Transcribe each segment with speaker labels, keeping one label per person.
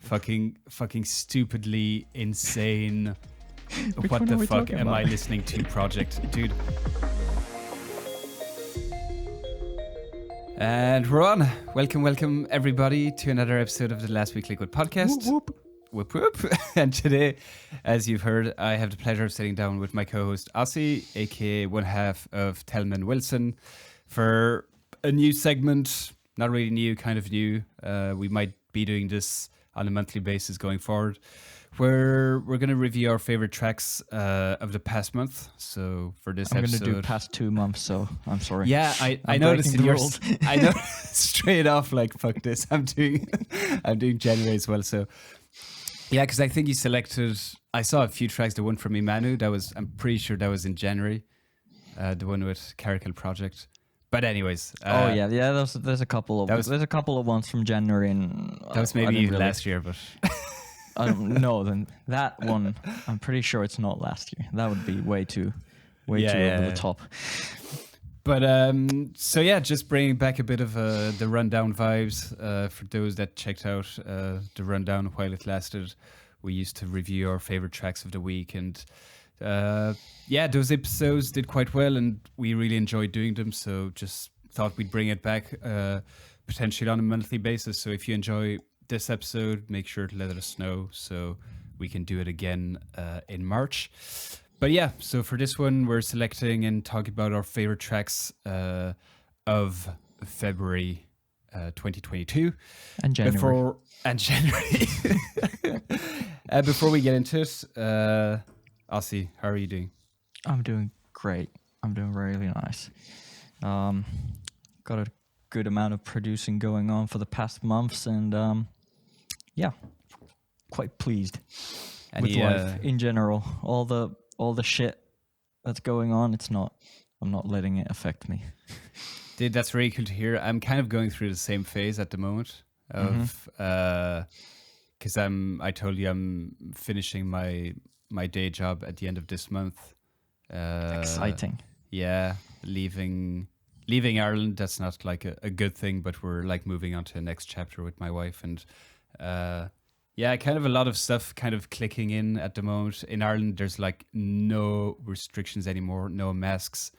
Speaker 1: fucking stupidly insane. What the fuck am I listening to project, dude? And we're on. Welcome everybody to another episode of the Last Week Liquid podcast.
Speaker 2: Whoop,
Speaker 1: whoop. Whoop, whoop. And today, as you've heard, I have the pleasure of sitting down with my co-host Ossi, aka one half of Tellman Wilson, for a new segment. Not really new, kind of new. We might be doing this on a monthly basis going forward, where we're going to review our favorite tracks of the past month. So for this
Speaker 2: I'm
Speaker 1: episode,
Speaker 2: going to do past 2 months, so I'm sorry.
Speaker 1: Yeah, I noticed in yours. I know straight off, like, fuck this. I'm doing January as well. So yeah, because I think you selected. I saw a few tracks. The one from Imanu, I'm pretty sure that was in January. The one with Caracal Project. But anyways.
Speaker 2: Yeah. There's a couple of ones from January, and
Speaker 1: that was maybe last year, but.
Speaker 2: I don't know. Then that one, I'm pretty sure it's not last year. That would be way too over the top.
Speaker 1: But so yeah, just bringing back a bit of the rundown vibes for those that checked out the rundown while it lasted. We used to review our favorite tracks of the week, and those episodes did quite well, and we really enjoyed doing them. So just thought we'd bring it back potentially on a monthly basis. So if you enjoy this episode, make sure to let us know so we can do it again in March. But yeah, so for this one, we're selecting and talking about our favorite tracks of February 2022
Speaker 2: and January.
Speaker 1: Before we get into it, Ossi, how are you doing?
Speaker 2: I'm doing great. I'm doing really nice. Got a good amount of producing going on for the past months, and quite pleased with life in general. All the shit that's going on, I'm not letting it affect me.
Speaker 1: Dude, that's really cool to hear. I'm kind of going through the same phase at the moment of because I told you I'm finishing my day job at the end of this month.
Speaker 2: Exciting.
Speaker 1: Yeah, leaving Ireland. That's not like a good thing, but we're like moving on to the next chapter with my wife, and kind of a lot of stuff kind of clicking in at the moment. In Ireland, there's like no restrictions anymore, no masks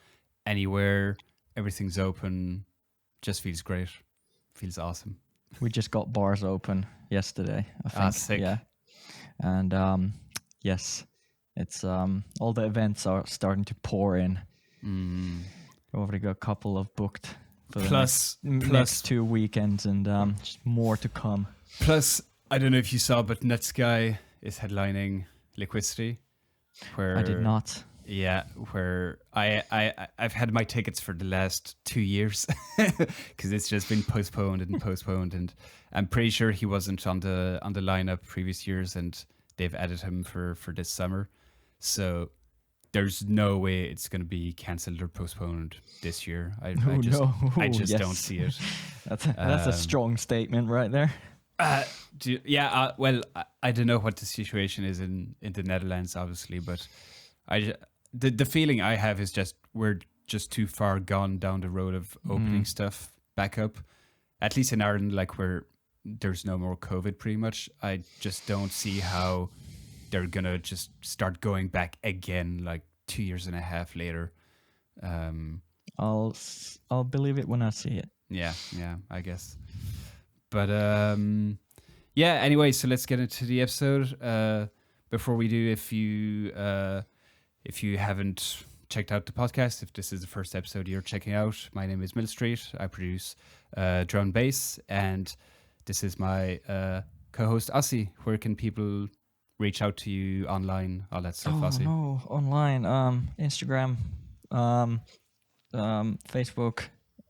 Speaker 1: anywhere. Everything's open. Just feels great. Feels awesome.
Speaker 2: We just got bars open yesterday, I think.
Speaker 1: Sick.
Speaker 2: Yeah. And yes, it's all the events are starting to pour in. I've already got a couple of booked for the next 2 weekends, and just more to come.
Speaker 1: Plus, I don't know if you saw, but Netsky is headlining Liquidity. Where
Speaker 2: I did not.
Speaker 1: Yeah, where I've had my tickets for the last 2 years because it's just been postponed, and I'm pretty sure he wasn't on the lineup previous years, and they've added him for this summer. So there's no way it's going to be cancelled or postponed this year. I just don't see it.
Speaker 2: That's a strong statement right there.
Speaker 1: Well, I don't know what the situation is in the Netherlands, obviously, but the feeling I have is just we're just too far gone down the road of opening stuff back up. At least in Ireland, like where there's no more COVID, pretty much. I just don't see how they're gonna just start going back again, like 2.5 years later.
Speaker 2: I'll believe it when I see it.
Speaker 1: Yeah, I guess. But anyway, so let's get into the episode. Before we do, if you haven't checked out the podcast, if this is the first episode you're checking out, my name is Mill Street. I produce Drone Bass, and this is my co-host Ossi. Where can people reach out to you online, all that stuff, Ossi?
Speaker 2: No, online, Instagram, Facebook.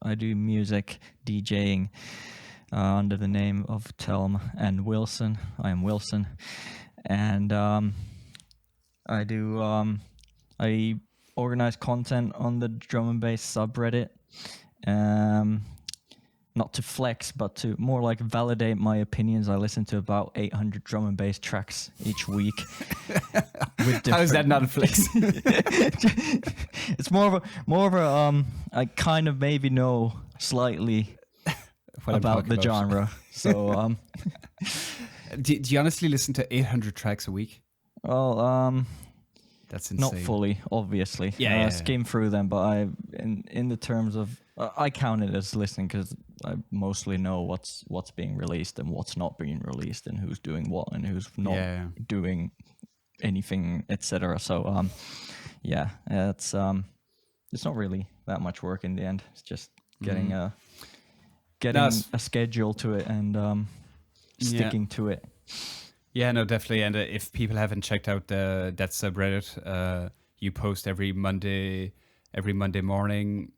Speaker 2: I do music, DJing under the name of Telm and Wilson. I am Wilson, and I organize content on the drum and bass subreddit. Not to flex, but to more like validate my opinions. I listen to about 800 drum and bass tracks each week.
Speaker 1: How is that not a flex?
Speaker 2: It's more of a I kind of maybe know slightly about the genre. So
Speaker 1: Do you honestly listen to 800 tracks a week?
Speaker 2: Well,
Speaker 1: that's insane.
Speaker 2: Not fully, obviously.
Speaker 1: Yeah,
Speaker 2: skim through them, but in the terms of I count it as listening because I mostly know what's being released and what's not being released and who's doing what and who's not doing anything, etc. So it's not really that much work in the end. It's just getting a schedule to it and sticking to it.
Speaker 1: Yeah, no, definitely. And if people haven't checked out that subreddit, you post every Monday morning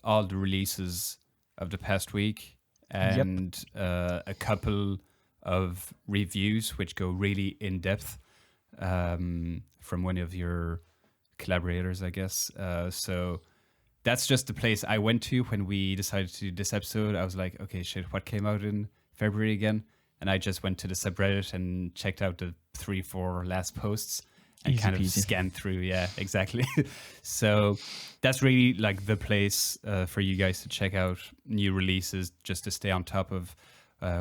Speaker 1: all the releases of the past week and a couple of reviews which go really in depth from one of your collaborators, I guess. So that's just the place I went to when we decided to do this episode. I was like, okay, shit, what came out in February again? And I just went to the subreddit and checked out the 3-4 last posts and kind of scanned through. Yeah, exactly. So that's really like the place for you guys to check out new releases, just to stay on top of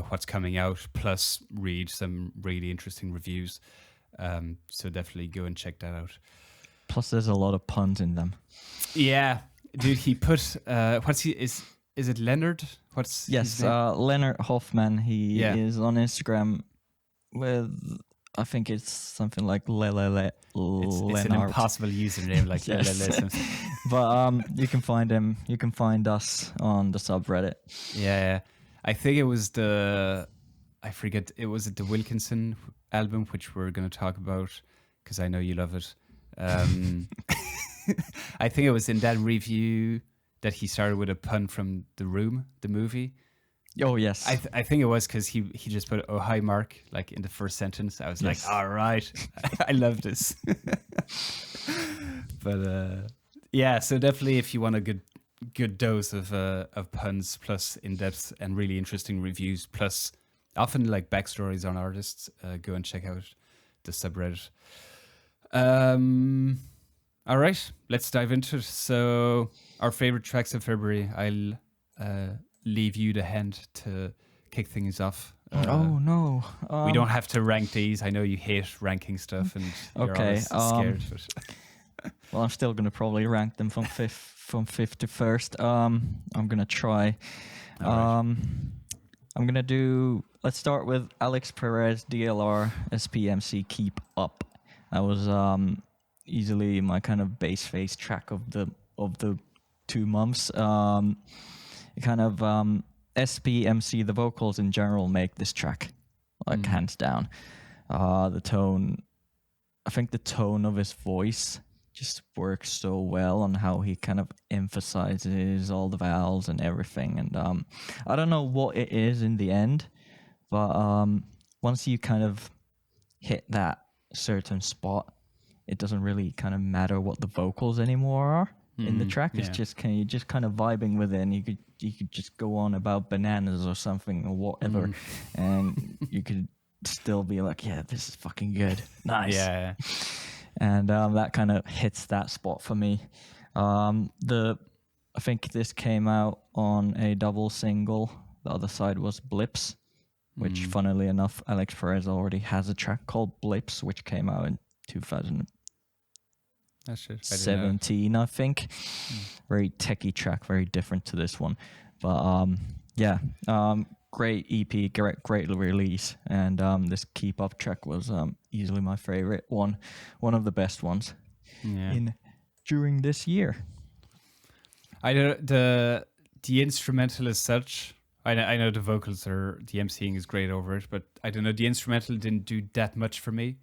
Speaker 1: what's coming out, plus read some really interesting reviews. So definitely go and check that out.
Speaker 2: Plus there's a lot of puns in them.
Speaker 1: Yeah, dude, he put, is it Leonard? What's his name?
Speaker 2: Leonard Hoffman. He is on Instagram with, I think it's something like Lele.
Speaker 1: It's an impossible username, like Lele.
Speaker 2: But you can find him. You can find us on the subreddit.
Speaker 1: Yeah, I think it was the Wilkinson album, which we're going to talk about because I know you love it. I think it was in that review that he started with a pun from The Room, the movie.
Speaker 2: Oh, yes.
Speaker 1: I think it was because he just put, oh, hi, Mark, like in the first sentence. I was like, all right, I love this. But so definitely if you want a good dose of puns plus in-depth and really interesting reviews, plus often like backstories on artists, go and check out the subreddit. All right, let's dive into it. So our favorite tracks of February. I'll leave you the hand to kick things off.
Speaker 2: Oh no,
Speaker 1: we don't have to rank these. I know you hate ranking stuff, and you're always scared. But
Speaker 2: well, I'm still gonna probably rank them from fifth to first. I'm gonna try. Right. I'm gonna do. Let's start with Alex Perez, DLR, SPMC, Keep Up. That was easily my kind of bass face track of the 2 months. Kind of SPMC, the vocals in general make this track like hands down. The tone, I think the tone of his voice just works so well on how he kind of emphasizes all the vowels and everything. And I don't know what it is in the end, but once you kind of hit that certain spot, it doesn't really kind of matter what the vocals anymore are in the track. It's just you're just kind of vibing with it, and you could just go on about bananas or something or whatever, and you could still be like, yeah, this is fucking good, nice.
Speaker 1: Yeah.
Speaker 2: And that kind of hits that spot for me. I think this came out on a double single. The other side was Blips, which funnily enough, Alex Perez already has a track called Blips, which came out in 2017, I think. Very techie track, very different to this one. But great EP, great release. And this Keep Up track was easily my favorite one of the best ones during this year.
Speaker 1: I know the instrumental as such. I know the vocals the emceeing is great over it, but I don't know, the instrumental didn't do that much for me.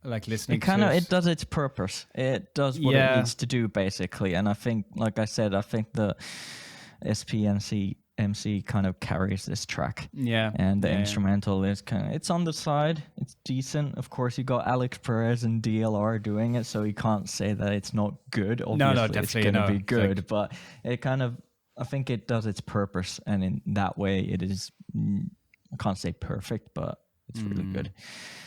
Speaker 1: Like listening to
Speaker 2: it does its purpose. It does what it needs to do, basically. And I think, like I said, the SPMC kind of carries this track. Yeah. And the instrumental is it's on the side. It's decent. Of course, you got Alex Perez and DLR doing it, so you can't say that it's not good. Obviously,
Speaker 1: no, definitely
Speaker 2: it's going to be good. But it kind of, I think it does its purpose. And in that way, it is, I can't say perfect, but it's really good.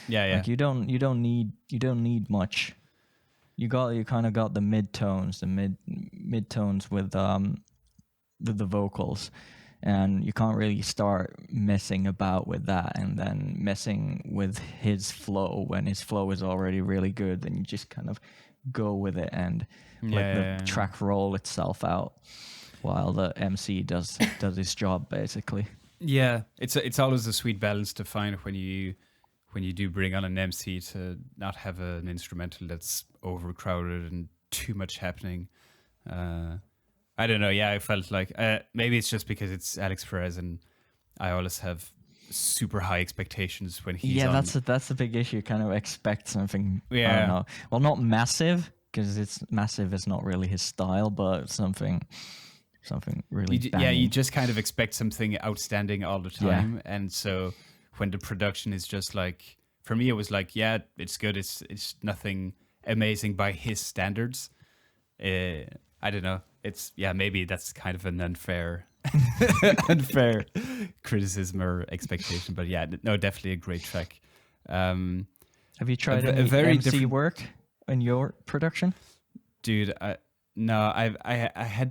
Speaker 2: Yeah. Like you don't need much. You kind of got the midtones with the vocals, and you can't really start messing about with that and then messing with his flow when his flow is already really good. Then you just kind of go with it and let the track roll itself out while the MC does his job, basically.
Speaker 1: Yeah, it's always a sweet balance to find when you do bring on an MC, to not have an instrumental that's overcrowded and too much happening. I don't know. Yeah, I felt like maybe it's just because it's Alex Perez, and I always have super high expectations when he's on.
Speaker 2: That's a big issue. Kind of expect something.
Speaker 1: Yeah.
Speaker 2: I don't know. Well, not massive, because it's massive is not really his style, but something really banging.
Speaker 1: You just kind of expect something outstanding all the time. Yeah. And so when the production is just like, for me, it was like, yeah, it's good. It's nothing amazing by his standards. I don't know. Maybe that's kind of an unfair criticism or expectation. But yeah, no, definitely a great track.
Speaker 2: Have you tried any MC work in your production?
Speaker 1: Dude, no, I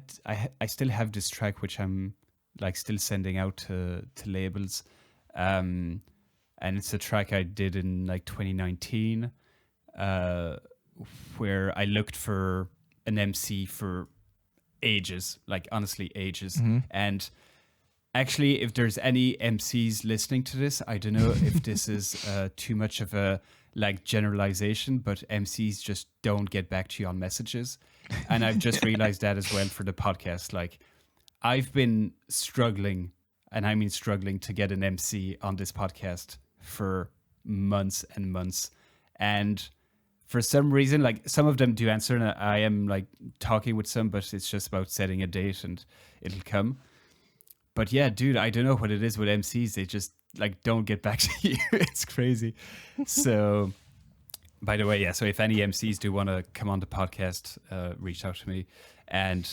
Speaker 1: still have this track which I'm like still sending out to labels, and it's a track I did in like 2019, where I looked for an MC for ages, like honestly ages, and actually, if there's any MCs listening to this, I don't know if this is too much of a like generalization, but MCs just don't get back to you on messages. And I've just realized that as well for the podcast. Like, I've been struggling, and I mean struggling, to get an MC on this podcast for months and months. And for some reason, like, some of them do answer, and I am like talking with some, but it's just about setting a date and it'll come. But yeah, dude, I don't know what it is with MCs. They just like don't get back to you. It's crazy. So, by the way, yeah. So if any MCs do want to come on the podcast, reach out to me. And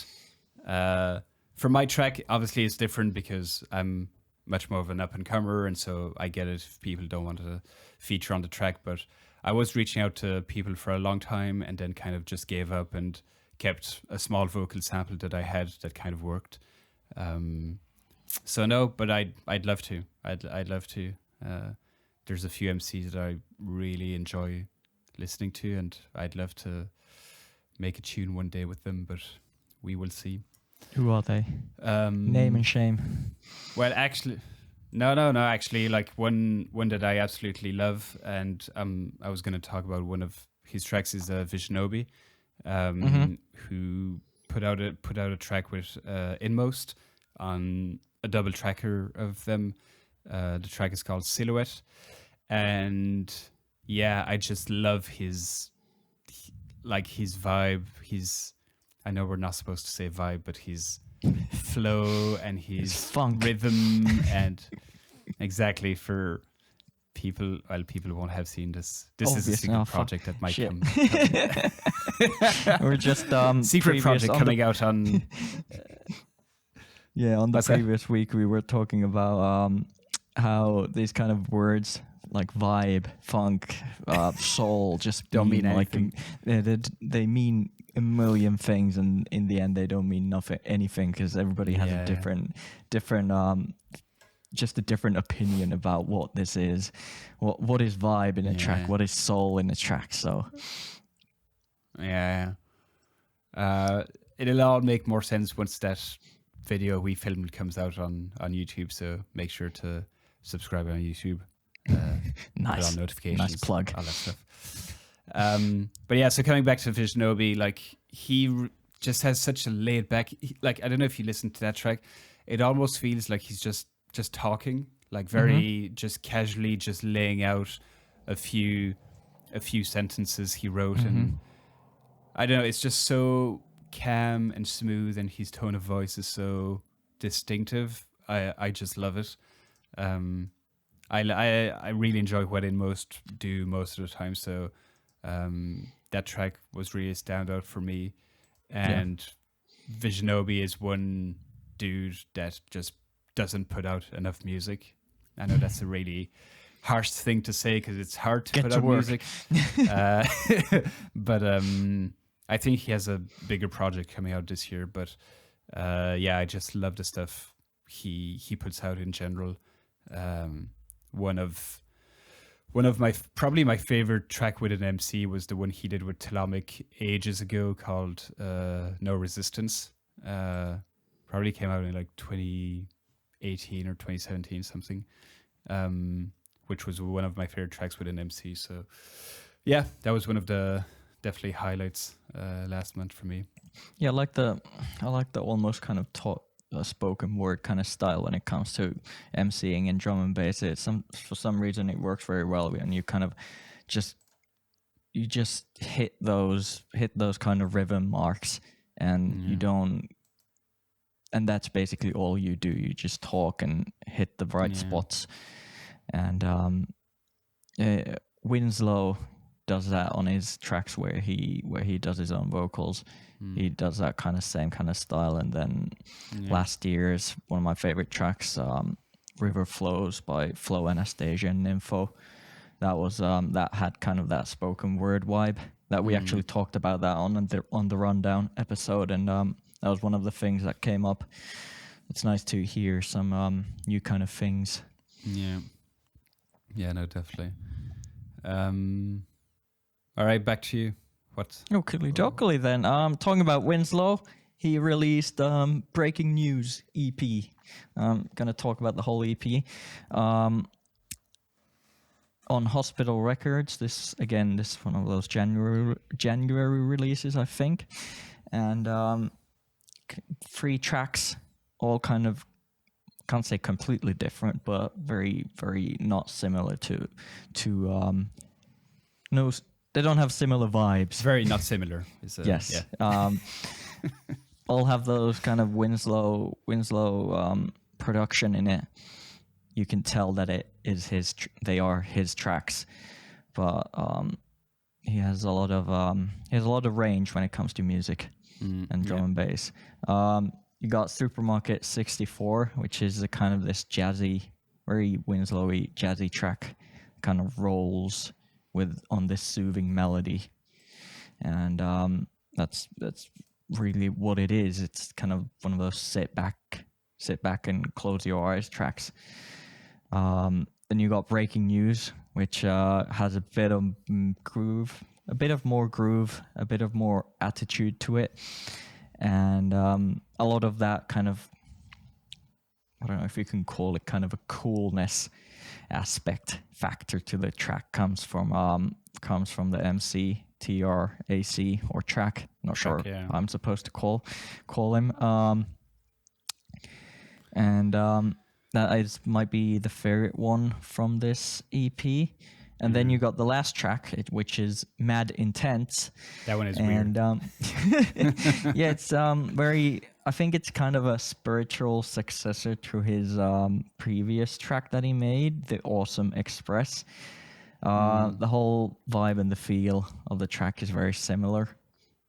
Speaker 1: for my track, obviously it's different because I'm much more of an up and comer, and so I get it if people don't want to feature on the track. But I was reaching out to people for a long time, and then kind of just gave up and kept a small vocal sample that I had that kind of worked. So no, but I'd love to. I'd love to. There's a few MCs that I really enjoy listening to, and I'd love to make a tune one day with them, but we will see.
Speaker 2: Who are they? Name and shame.
Speaker 1: Well, actually, no. Actually, like one that I absolutely love, and I was going to talk about one of his tracks is Vishnobi, who put out a track with Inmost on a double tracker of them. The track is called Silhouette, and yeah, I just love his vibe. I know we're not supposed to say vibe, but his flow and his
Speaker 2: funk
Speaker 1: rhythm, and exactly for people won't have seen this. This is a secret project that might come.
Speaker 2: We're just
Speaker 1: secret project coming out on.
Speaker 2: Yeah, on the previous week we were talking about how these kind of words like vibe, funk, soul just
Speaker 1: don't mean anything.
Speaker 2: They mean a million things, and in the end they don't mean anything, because everybody has a different just a different opinion about what this is. What is vibe in a track? What is soul in a track? So
Speaker 1: it'll all make more sense once that video we filmed comes out on YouTube, so make sure to subscribe on YouTube.
Speaker 2: Nice.
Speaker 1: Put on notifications.
Speaker 2: Nice plug.
Speaker 1: All that stuff. But yeah, so coming back to Vishnobi, like he just has such a laid back, like I don't know if you listen to that track, it almost feels like he's just talking, like very just casually, just laying out a few sentences he wrote, and I don't know, it's just so calm and smooth, and his tone of voice is so distinctive. I just love it. I really enjoy what Inmost do most of the time, so that track was really a standout for me. And Vishnobi is one dude that just doesn't put out enough music. I know that's a really harsh thing to say because it's hard to put out music. But I think he has a bigger project coming out this year. But I just love the stuff he puts out in general. One of my probably my favorite track with an MC was the one he did with Telomic ages ago called No Resistance. Probably came out in like 2018 or 2017 something, which was one of my favorite tracks with an MC. So yeah, that was one of the definitely highlights last month for me.
Speaker 2: Yeah, I like the almost kind of spoken word kind of style when it comes to MCing and drum and bass. For some reason it works very well, and you kind of just hit those kind of rhythm marks, and you don't. And that's basically all you do. You just talk and hit the right spots. And Winslow does that on his tracks where he does his own vocals. He does that same kind of style. And then last year's one of my favorite tracks, River Flows by Flow Anastasia and Nympho. That was that had kind of that spoken word vibe that we actually talked about that on the Rundown episode, and that was one of the things that came up. It's nice to hear some new kind of things.
Speaker 1: Yeah, no, definitely. All right, back to you. What?
Speaker 2: Oakley dokley then. Talking about Winslow, he released Breaking News EP. I'm gonna talk about the whole EP. On Hospital Records, this is one of those January releases, I think, and 3 tracks, all kind of, can't say completely different, but very, very not similar to no, they don't have similar vibes.
Speaker 1: Very not similar.
Speaker 2: Yes. Yeah. All have those kind of Winslow production in it. You can tell that it is they are his tracks, but he has a lot of range when it comes to music and drum and bass. You got Supermarket 64, which is a kind of this jazzy, very Winslowy jazzy track, kind of rolls on this soothing melody, and that's really what it is. It's kind of one of those sit back and close your eyes tracks. Then you got Breaking News, which has a bit of groove, a bit of more attitude to it, and a lot of that kind of, I don't know if you can call it kind of a coolness aspect factor to the track comes from the MC TRAC or track. Not sure how I'm supposed to call him. That might be the favorite one from this EP. And then you got the last track, which is Mad Intense.
Speaker 1: That one is weird.
Speaker 2: Yeah, it's very. I think it's kind of a spiritual successor to his previous track that he made, The Awesome Express. The whole vibe and the feel of the track is very similar.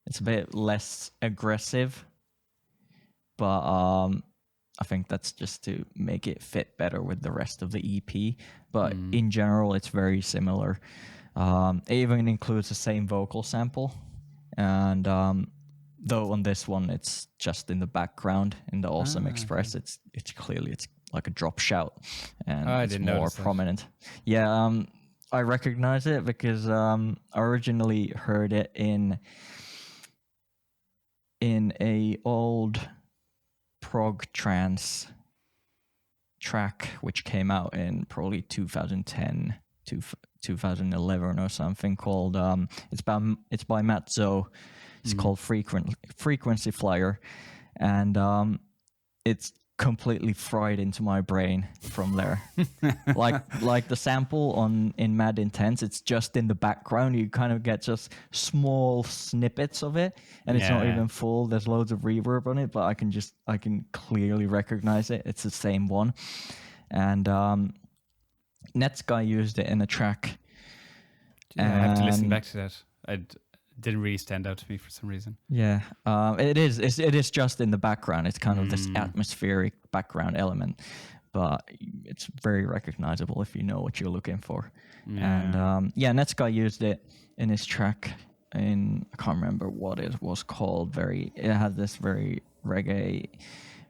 Speaker 2: It's a bit less aggressive, but I think that's just to make it fit better with the rest of the EP. But in general, it's very similar. It even includes the same vocal sample. And though on this one, it's just in the background. In the Awesome Express, it's clearly like a drop shout. And it's more prominent. Yeah, I recognize it because I originally heard it in a old prog trance track which came out in probably 2010 to 2011 or something, called it's by Matt Zoe. It's called Frequency Flyer, and it's completely fried into my brain from there. like the sample in Mad Intense, it's just in the background. You kind of get just small snippets of it, and it's not even full. There's loads of reverb on it, but I can clearly recognize it. It's the same one. And Netsky used it in a track.
Speaker 1: I have to listen back to that. It didn't really stand out to me for some reason.
Speaker 2: Yeah, it is just in the background. It's kind of this atmospheric background element, but it's very recognizable if you know what you're looking for. Yeah. And Netsky used it in his track I can't remember what it was called. It had this very reggae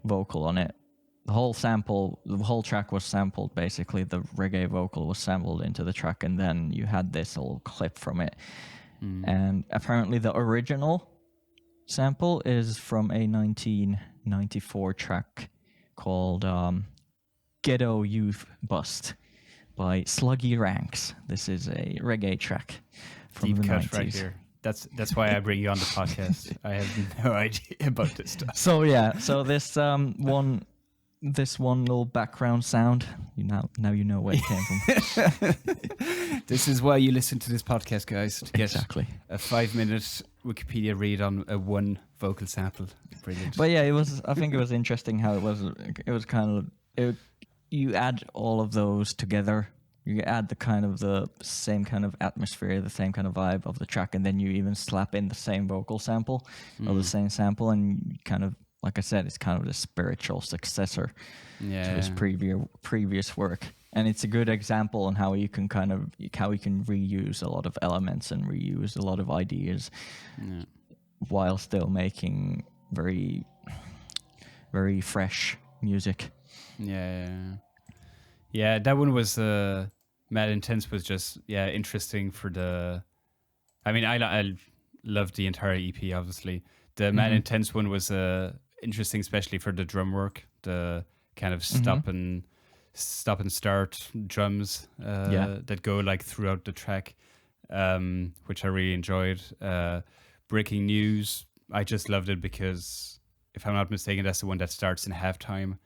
Speaker 2: vocal on it, the whole track was sampled. Basically, the reggae vocal was sampled into the track, and then you had this little clip from it. And apparently, the original sample is from a 1994 track called Ghetto Youth Bust by Sluggy Ranks. This is a reggae track from
Speaker 1: Deep
Speaker 2: the
Speaker 1: cut
Speaker 2: 90s.
Speaker 1: right here. That's why I bring you on the podcast. I have no idea about this stuff.
Speaker 2: So this one little background sound, now you know where it came from.
Speaker 1: This is why you listen to this podcast, guys, to get
Speaker 2: Exactly.
Speaker 1: a 5-minute Wikipedia read on a one vocal sample. Brilliant.
Speaker 2: But yeah, I think it was interesting how it was kind of, you add all of those together. You add the same kind of atmosphere, the same kind of vibe of the track, and then you even slap in the same vocal sample or the same sample, and kind of, like I said, it's kind of the spiritual successor to his previous work. And it's a good example on how you can reuse a lot of elements and reuse a lot of ideas while still making very, very fresh music.
Speaker 1: Yeah, that one was Mad Intense was just interesting for the. I mean, I loved the entire EP. Obviously, the Mad Intense one was interesting, especially for the drum work, the kind of stop and start drums that go like throughout the track, which I really enjoyed. Breaking News, I just loved it because, if I'm not mistaken, that's the one that starts in halftime.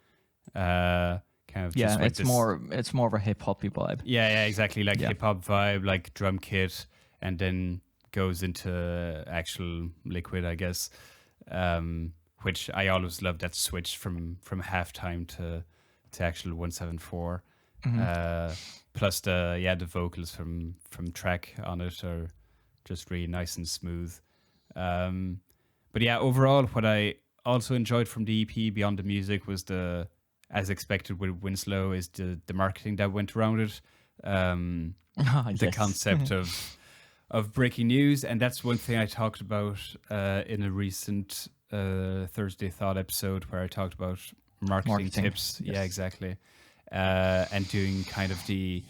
Speaker 1: Kind of just
Speaker 2: it's more of a hip hoppy vibe.
Speaker 1: Yeah, exactly, like hip hop vibe, like drum kit, and then goes into actual liquid, I guess. Which I always loved, that switch from halftime to actual 174. Plus the vocals from track on it are just really nice and smooth. But yeah, overall, what I also enjoyed from the EP beyond the music was as expected with Winslow, is the marketing that went around it. The concept of breaking news, and that's one thing I talked about in a recent Thursday Thought episode where I talked about marketing tips. Yes. Yeah, exactly. And doing kind of the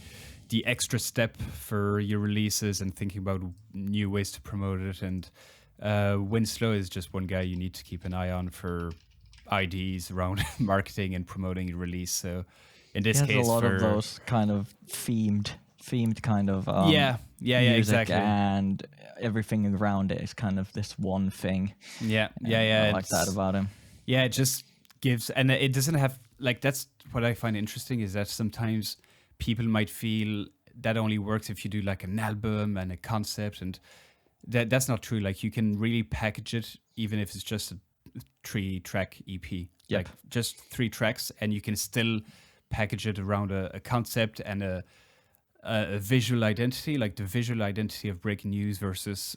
Speaker 1: extra step for your releases and thinking about new ways to promote it. And Winslow is just one guy you need to keep an eye on for IDs around marketing and promoting your release. So in this case,
Speaker 2: there's a lot of those kind of themed kind of
Speaker 1: music, exactly,
Speaker 2: and everything around it is kind of this one thing. I like that about him.
Speaker 1: Yeah, it just gives, and it doesn't have, like, that's what I find interesting, is that sometimes people might feel that only works if you do like an album and a concept, and that's not true. Like, you can really package it even if it's just a 3-track EP. Like just 3 tracks, and you can still package it around a concept and a visual identity, like the visual identity of Breaking News versus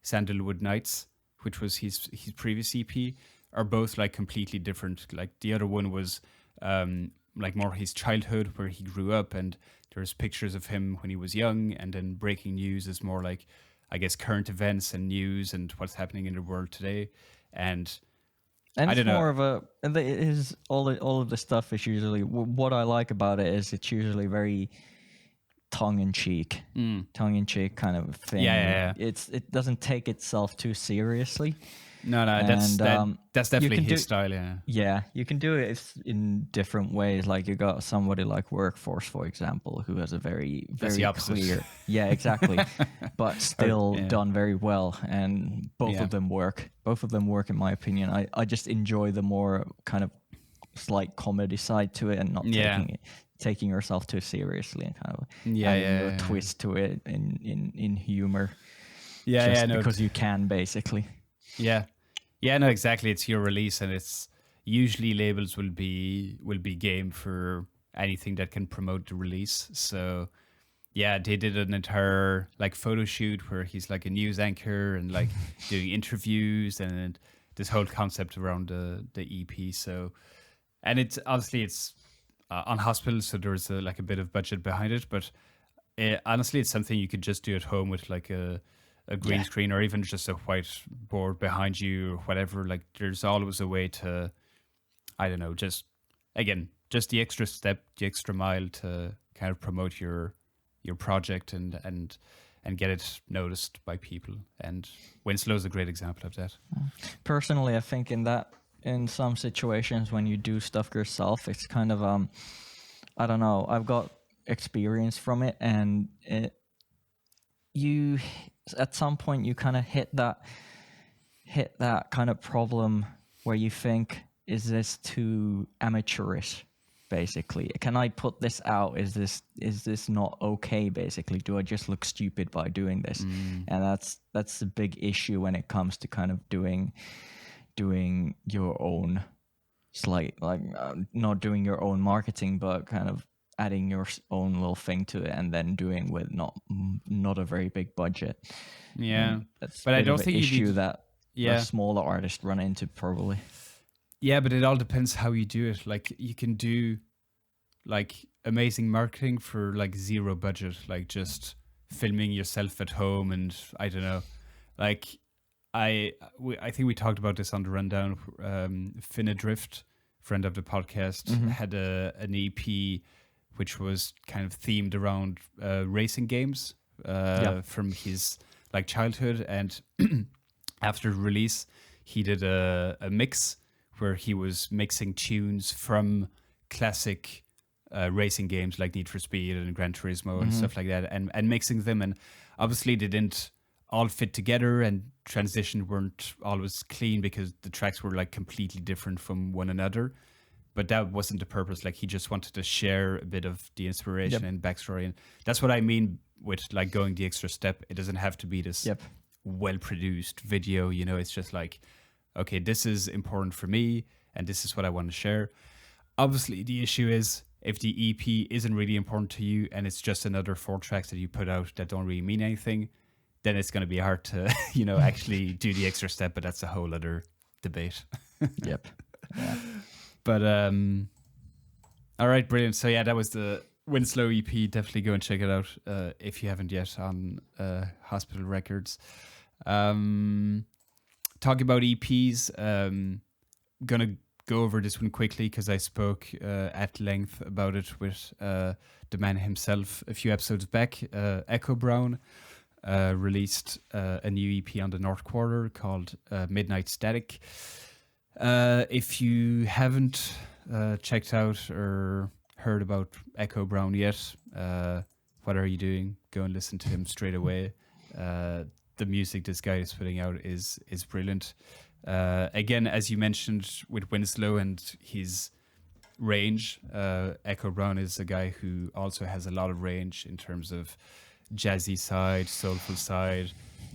Speaker 1: Sandalwood Nights, which was his previous EP, are both like completely different. Like the other one was like more his childhood, where he grew up, and there's pictures of him when he was young, and then Breaking News is more like, I guess, current events and news and what's happening in the world today. And I
Speaker 2: it's
Speaker 1: don't
Speaker 2: more
Speaker 1: know.
Speaker 2: of a, it is all of the stuff is usually, what I like about it is it's usually very tongue-in-cheek kind of thing.
Speaker 1: Yeah.
Speaker 2: It doesn't take itself too seriously.
Speaker 1: No, that's definitely his style. Yeah,
Speaker 2: you can do it in different ways. Like, you got somebody like Workforce, for example, who has a very clear, exactly, but still done very well, and both of them work. Both of them work, in my opinion. I just enjoy the more kind of slight comedy side to it, and not taking yourself too seriously, and kind of adding a twist to it in humor. Because you can, basically.
Speaker 1: Yeah, no, exactly. It's your release, and it's usually labels will be game for anything that can promote the release. So yeah, they did an entire like photo shoot where he's like a news anchor and like doing interviews, and this whole concept around the EP. So, and it's obviously it's on Hospital, so there's like a bit of budget behind it, but honestly, it's something you could just do at home with like a green screen, or even just a whiteboard behind you or whatever. Like, there's always a way to, I don't know, just again, just the extra step, the extra mile to kind of promote your project and get it noticed by people. And Winslow's a great example of that.
Speaker 2: Personally, I think in some situations when you do stuff yourself, it's kind of I don't know. I've got experience from it, and you at some point you kind of hit that kind of problem where you think, is this too amateurish? Basically, can I put this out? Is this not okay? Basically, do I just look stupid by doing this? And that's a big issue when it comes to kind of doing your own not doing your own marketing, but kind of adding your own little thing to it, and then doing with not a very big budget.
Speaker 1: Yeah,
Speaker 2: that's
Speaker 1: but I don't think
Speaker 2: issue that a smaller artist run into probably.
Speaker 1: Yeah, but it all depends how you do it. Like, you can do like amazing marketing for like zero budget, like just filming yourself at home, and I don't know, like I think we talked about this on the rundown. Finn Adrift, friend of the podcast, had an EP which was kind of themed around racing games from his like childhood, and after release he did a mix where he was mixing tunes from classic racing games like Need for Speed and Gran Turismo and stuff like that, and mixing them, and obviously they didn't all fit together, and transition weren't always clean because the tracks were like completely different from one another. But that wasn't the purpose. Like, he just wanted to share a bit of the inspiration and backstory, and that's what I mean with like going the extra step. It doesn't have to be this well-produced video, you know. It's just like, okay, this is important for me, and this is what I want to share. Obviously, the issue is if the EP isn't really important to you and it's just another 4 tracks that you put out that don't really mean anything, then it's going to be hard to, you know, actually do the extra step. But that's a whole other debate.
Speaker 2: Yep. Yeah.
Speaker 1: But all right, brilliant. So yeah, that was the Winslow EP. Definitely go and check it out if you haven't yet on Hospital Records. Talking about EPs, gonna go over this one quickly because I spoke at length about it with the man himself a few episodes back. Echo Brown released a new EP on the North Quarter called Midnight Static. If you haven't checked out or heard about Echo Brown yet, what are you doing? Go and listen to him straight away. The music this guy is putting out is brilliant. Again, as you mentioned with Winslow and his range, Echo Brown is a guy who also has a lot of range in terms of jazzy side, soulful side,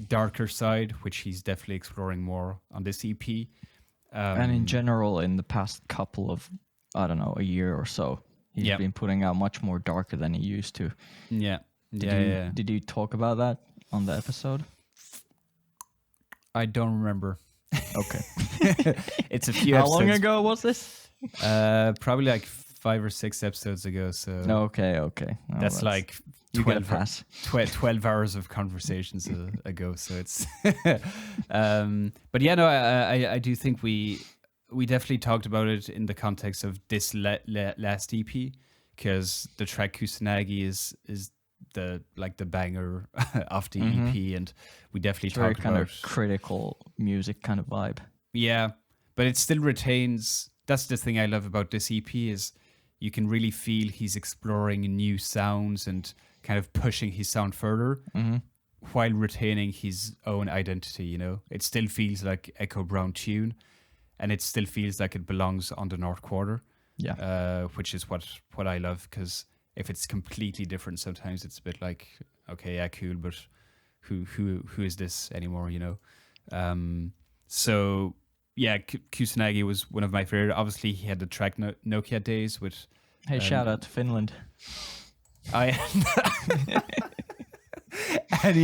Speaker 1: darker side, which he's definitely exploring more on this EP.
Speaker 2: And in general, in the past couple of, I don't know, a year or so, he's been putting out much more darker than he used to.
Speaker 1: Yeah.
Speaker 2: Did you talk about that on the episode?
Speaker 1: I don't remember.
Speaker 2: Okay.
Speaker 1: It's a few
Speaker 2: How
Speaker 1: episodes.
Speaker 2: long ago was this?
Speaker 1: Probably like 5 or 6 episodes ago. So
Speaker 2: okay. Oh,
Speaker 1: that's like 12 hours of conversations ago. So it's, but yeah, no, I do think we definitely talked about it in the context of this last EP, because the track Kusanagi is the banger of the EP, and we definitely talked
Speaker 2: kind
Speaker 1: about
Speaker 2: of critical music kind of vibe.
Speaker 1: Yeah, but it still retains. That's the thing I love about this EP is you can really feel he's exploring new sounds and kind of pushing his sound further while retaining his own identity, you know. It still feels like Echo Brown tune, and it still feels like it belongs on the North Quarter. Yeah. Which is what I love, because if it's completely different, sometimes it's a bit like, okay, yeah, cool, but who is this anymore, you know? So yeah, Kusanagi was one of my favorite. Obviously, he had the track Nokia Days with.
Speaker 2: Hey, shout out to Finland.
Speaker 1: Any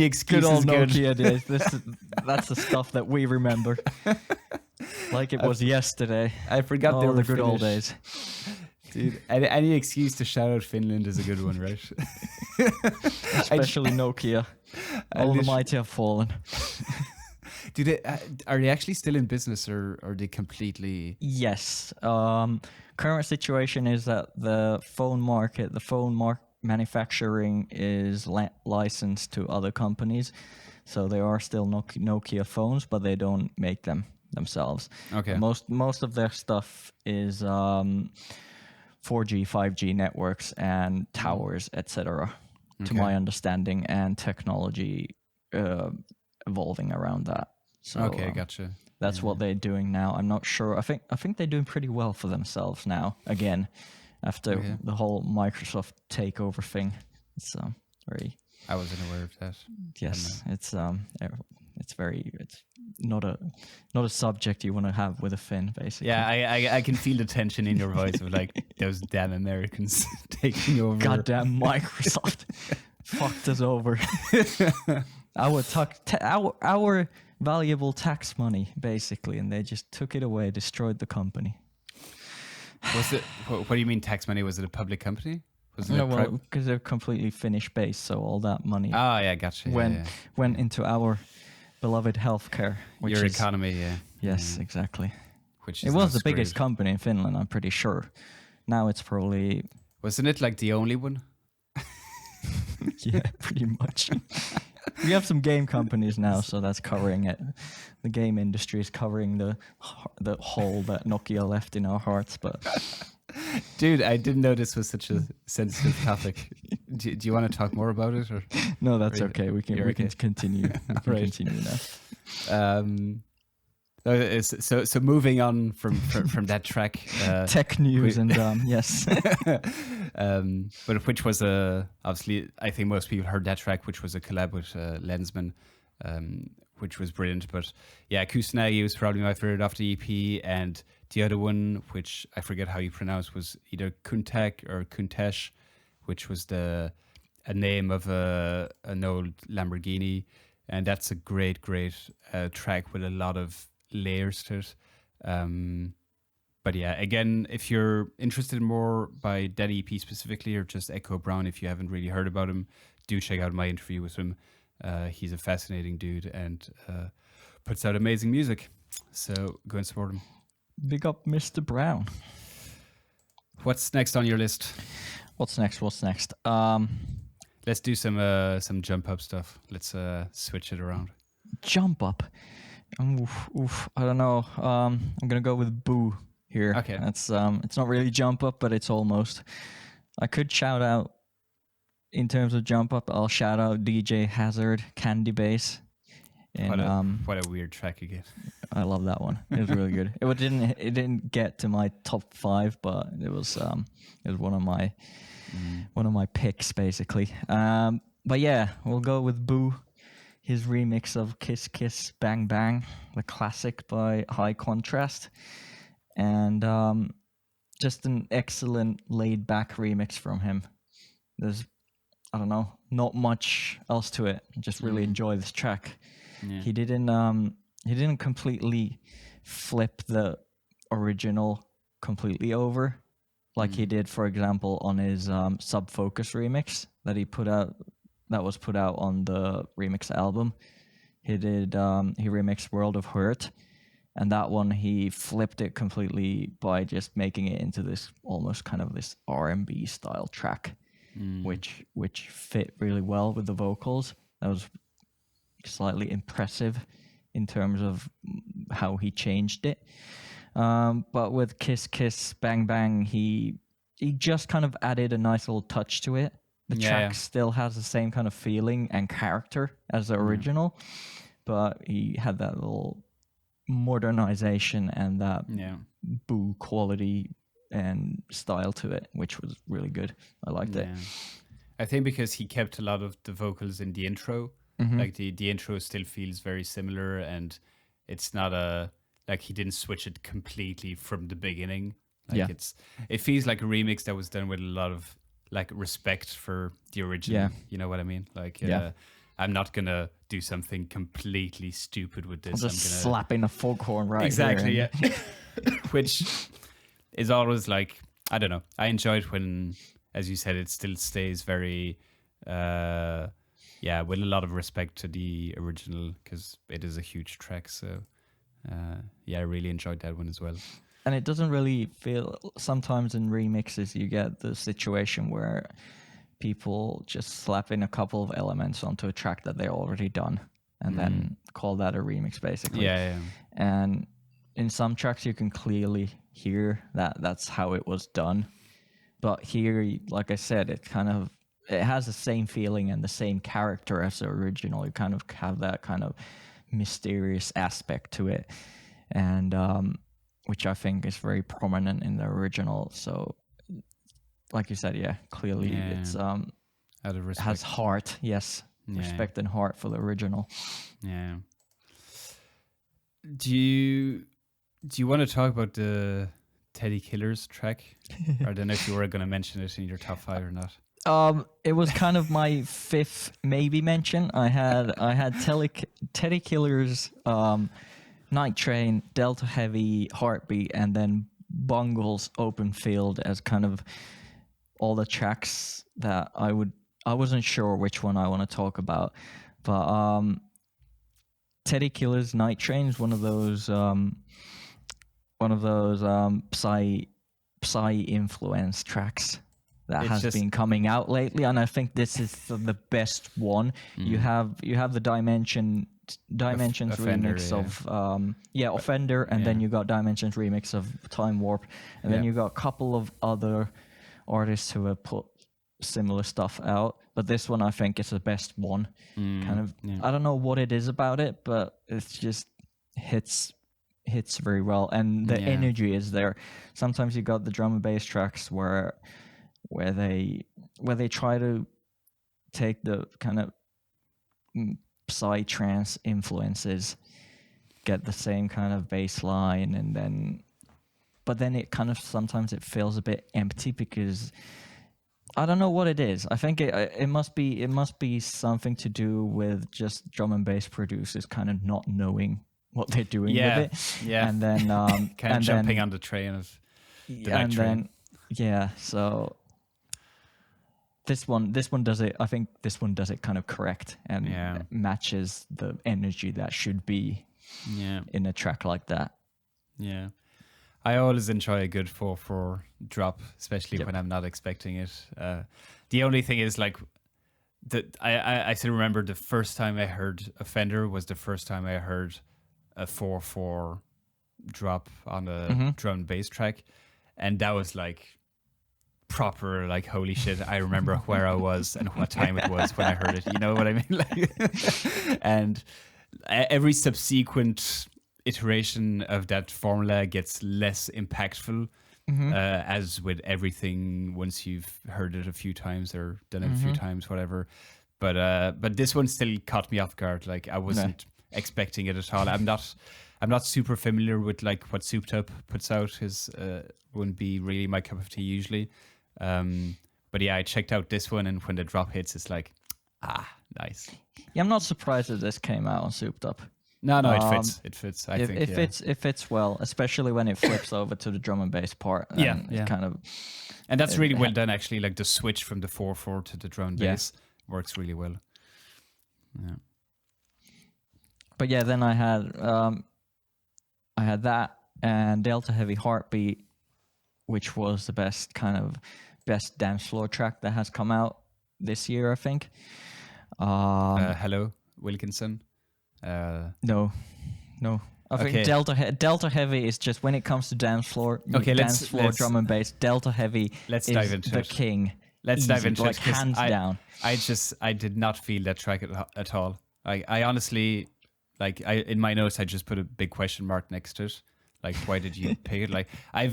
Speaker 1: excuse
Speaker 2: good old
Speaker 1: is good.
Speaker 2: Nokia days. That's the stuff that we remember. Like it was yesterday.
Speaker 1: I forgot they were
Speaker 2: the good
Speaker 1: Finnish.
Speaker 2: old days.
Speaker 1: Dude, any excuse to shout out Finland is a good one, right?
Speaker 2: Especially Nokia. All the mighty have fallen.
Speaker 1: Do they are they actually still in business, or are they completely?
Speaker 2: Yes. Current situation is that the phone manufacturing is licensed to other companies, so they are still Nokia phones, but they don't make them themselves.
Speaker 1: Okay.
Speaker 2: Most of their stuff is 4G, 5G networks and towers, etc. To my understanding, and technology evolving around that. So,
Speaker 1: Okay, gotcha.
Speaker 2: That's what they're doing now. I'm not sure. I think they're doing pretty well for themselves now. Again, after the whole Microsoft takeover thing, it's very.
Speaker 1: I wasn't aware of that.
Speaker 2: Yes, it's not a subject you want to have with a Finn, basically.
Speaker 1: Yeah, I can feel the tension in your voice of like those damn Americans taking over.
Speaker 2: Goddamn Microsoft fucked us over. Our valuable tax money, basically, and they just took it away, destroyed the company.
Speaker 1: Was it? What do you mean tax money? Was it a public company? Was it
Speaker 2: because they're completely Finnish based, so all that money.
Speaker 1: Oh yeah, gotcha.
Speaker 2: Went into our beloved healthcare, which
Speaker 1: your
Speaker 2: is,
Speaker 1: economy. Yeah.
Speaker 2: Yes, exactly.
Speaker 1: Which
Speaker 2: it was the biggest company in Finland, I'm pretty sure. Now it's probably.
Speaker 1: Wasn't it like the only one?
Speaker 2: Yeah, pretty much. We have some game companies now, so that's covering it. The game industry is covering the hole that Nokia left in our hearts. But
Speaker 1: dude, I didn't know this was such a sensitive topic. Do you want to talk more about it, or?
Speaker 2: No, that's okay. We can continue. Continue now.
Speaker 1: So moving on from that track,
Speaker 2: tech news and yes,
Speaker 1: but which was obviously I think most people heard that track, which was a collab with Lensman, which was brilliant. But yeah, Kusanagi was probably my favorite off the EP, and the other one, which I forget how you pronounce, was either Kuntek or Kuntesh, which was a name of an old Lamborghini, and that's a great track with a lot of layers to it. But yeah, again, if you're interested more by that EP specifically, or just Echo Brown, if you haven't really heard about him, do check out my interview with him. He's a fascinating dude and puts out amazing music, so go and support him.
Speaker 2: Big up Mr. Brown.
Speaker 1: What's next on your list?
Speaker 2: What's next?
Speaker 1: Let's do some jump up stuff. Let's switch it around.
Speaker 2: Jump up. Oof. I don't know. I'm gonna go with Boo here.
Speaker 1: Okay.
Speaker 2: It's not really jump up, but it's almost. I could shout out in terms of jump up. I'll shout out DJ Hazard, Candy Bass. And,
Speaker 1: what a weird track again.
Speaker 2: I love that one. It was really good. It didn't get to my top 5, but it was one of my picks basically. But yeah, we'll go with Boo. His remix of Kiss Kiss Bang Bang, the classic by High Contrast, and just an excellent laid back remix from him. There's, I don't know, not much else to it. Just really enjoy this track. Yeah. He didn't completely flip the original completely over, like he did, for example, on his Sub Focus remix that was put out on the remix album. He remixed World of Hurt, and that one he flipped it completely by just making it into this almost kind of this R&B style track, which fit really well with the vocals. That was slightly impressive in terms of how he changed it. But with Kiss Kiss Bang Bang, he just kind of added a nice little touch to it. The track still has the same kind of feeling and character as the original, but he had that little modernization and that Boo quality and style to it, which was really good. I liked it.
Speaker 1: I think because he kept a lot of the vocals in the intro, like the intro still feels very similar, and it's not like he didn't switch it completely from the beginning. Like it feels like a remix that was done with a lot of like respect for the original. You know what I mean? Like I'm not gonna do something completely stupid with this.
Speaker 2: I'm just slapping a foghorn right
Speaker 1: exactly
Speaker 2: here.
Speaker 1: Which is always like, I don't know, I enjoyed when, as you said, it still stays very yeah, with a lot of respect to the original, because it is a huge track. So yeah, I really enjoyed that one as well.
Speaker 2: And it doesn't really feel, sometimes in remixes you get the situation where people just slap in a couple of elements onto a track that they already done and then call that a remix, basically.
Speaker 1: Yeah.
Speaker 2: And in some tracks you can clearly hear that that's how it was done. But here, like I said, it has the same feeling and the same character as the original. You kind of have that kind of mysterious aspect to it. And which I think is very prominent in the original. So, like you said, yeah, clearly it's
Speaker 1: out of respect.
Speaker 2: has heart. Yes, respect and heart for the original.
Speaker 1: Yeah. Do you want to talk about the Teddy Killers track? I don't know if you were going to mention it in your top 5 or not.
Speaker 2: It was kind of my 5th maybe mention. I had Teddy Killers, Night Train, Delta Heavy, Heartbeat, and then Bungle's Open Field as kind of all the tracks that I wasn't sure which one I want to talk about, but Teddy Killers, Night Train is one of those psy influence tracks that has been coming out lately, and I think this is the best one. You have the Dimensions
Speaker 1: Offender,
Speaker 2: remix of Offender, and then you got Dimensions remix of Time Warp, and then you got a couple of other artists who have put similar stuff out, but this one I think is the best one. I don't know what it is about it, but it just hits very well, and the energy is there. Sometimes you got the drum and bass tracks where they try to take the kind of psy trance influences, get the same kind of bass line, but then it kind of sometimes it feels a bit empty because I don't know what it is. I think it must be something to do with just drum and bass producers kind of not knowing what they're doing with it. Yeah. And then
Speaker 1: kind of jumping on the train of the train.
Speaker 2: So this one does it. I think this one does it kind of correct and matches the energy that should be in a track like that. Yeah.
Speaker 1: I always enjoy a good 4/4 drop, especially when I'm not expecting it. The only thing is, like, I still remember the first time I heard Offender was the first time I heard a 4/4 drop on a drum and bass track, and that was like proper, like, holy shit. I remember where I was and what time it was when I heard it. You know what I mean? Like, and every subsequent iteration of that formula gets less impactful, as with everything once you've heard it a few times or done it a few times, whatever. But this one still caught me off guard. Like, I wasn't expecting it at all. I'm not super familiar with, like, what Souped Up puts out. His wouldn't be really my cup of tea usually. But yeah, I checked out this one, and when the drop hits, it's like, nice.
Speaker 2: Yeah, I'm not surprised that this came out on Souped Up.
Speaker 1: No, it fits. It fits. I think
Speaker 2: it fits well, especially when it flips over to the drum and bass part. It kind of,
Speaker 1: and that's really well done, actually. Like, the switch from the 4/4 to the drum and bass works really well. Yeah.
Speaker 2: But yeah, then I had that and Delta Heavy Heartbeat, which was the best dance floor track that has come out this year, I think.
Speaker 1: Hello, Wilkinson.
Speaker 2: No. I think Delta Heavy is just, when it comes to dance floor, dance floor drum and bass, Delta Heavy is the king.
Speaker 1: Let's dive into
Speaker 2: it, hands down.
Speaker 1: I did not feel that track at all. I honestly, like, in my notes I just put a big question mark next to it. Like, why did you pick it? Like, I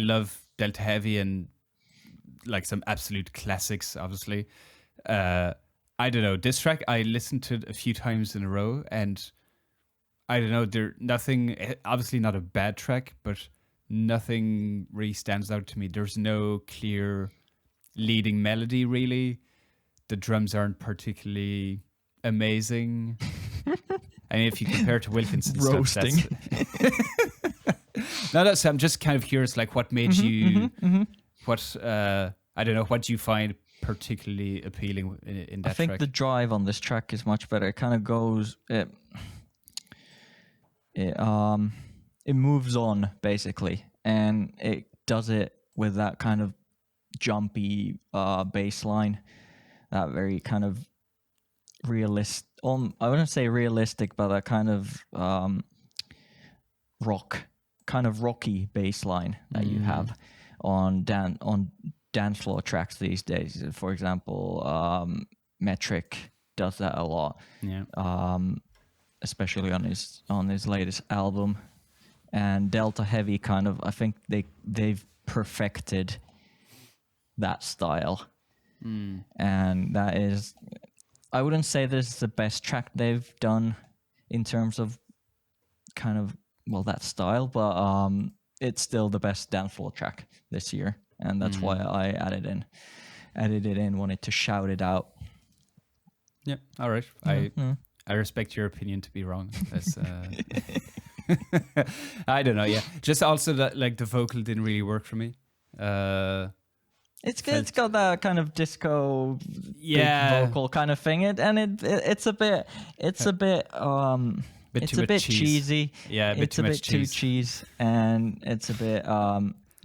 Speaker 1: love Delta Heavy and, like, some absolute classics, obviously. I don't know, this track I listened to a few times in a row, and I don't know, nothing, obviously not a bad track, but nothing really stands out to me. There's no clear leading melody, really. The drums aren't particularly amazing. I mean, if you compare to Wilkinson's
Speaker 2: roasting
Speaker 1: stuff, I'm just kind of curious, like, what made you, what, I don't know, what do you find particularly appealing in that
Speaker 2: I think
Speaker 1: track?
Speaker 2: the drive on this track is much better. It kind of goes, it moves on basically, and it does it with that kind of jumpy bass line, that very kind of I wouldn't say realistic, but that kind of rocky bass line that you have on dance floor tracks these days. For example, Metric does that a lot.
Speaker 1: Yeah.
Speaker 2: Especially on his latest album. And Delta Heavy I think they've perfected that style. And that is, I wouldn't say this is the best track they've done in terms of that style, but it's still the best dance floor track this year, and that's why I added it in, wanted to shout it out.
Speaker 1: Yeah, all right. I respect your opinion to be wrong. That's, I don't know. Yeah, just also that like the vocal didn't really work for me.
Speaker 2: It's got that kind of disco, big vocal kind of thing, it's a bit cheesy.
Speaker 1: Yeah,
Speaker 2: it's a bit too cheese, and it's a bit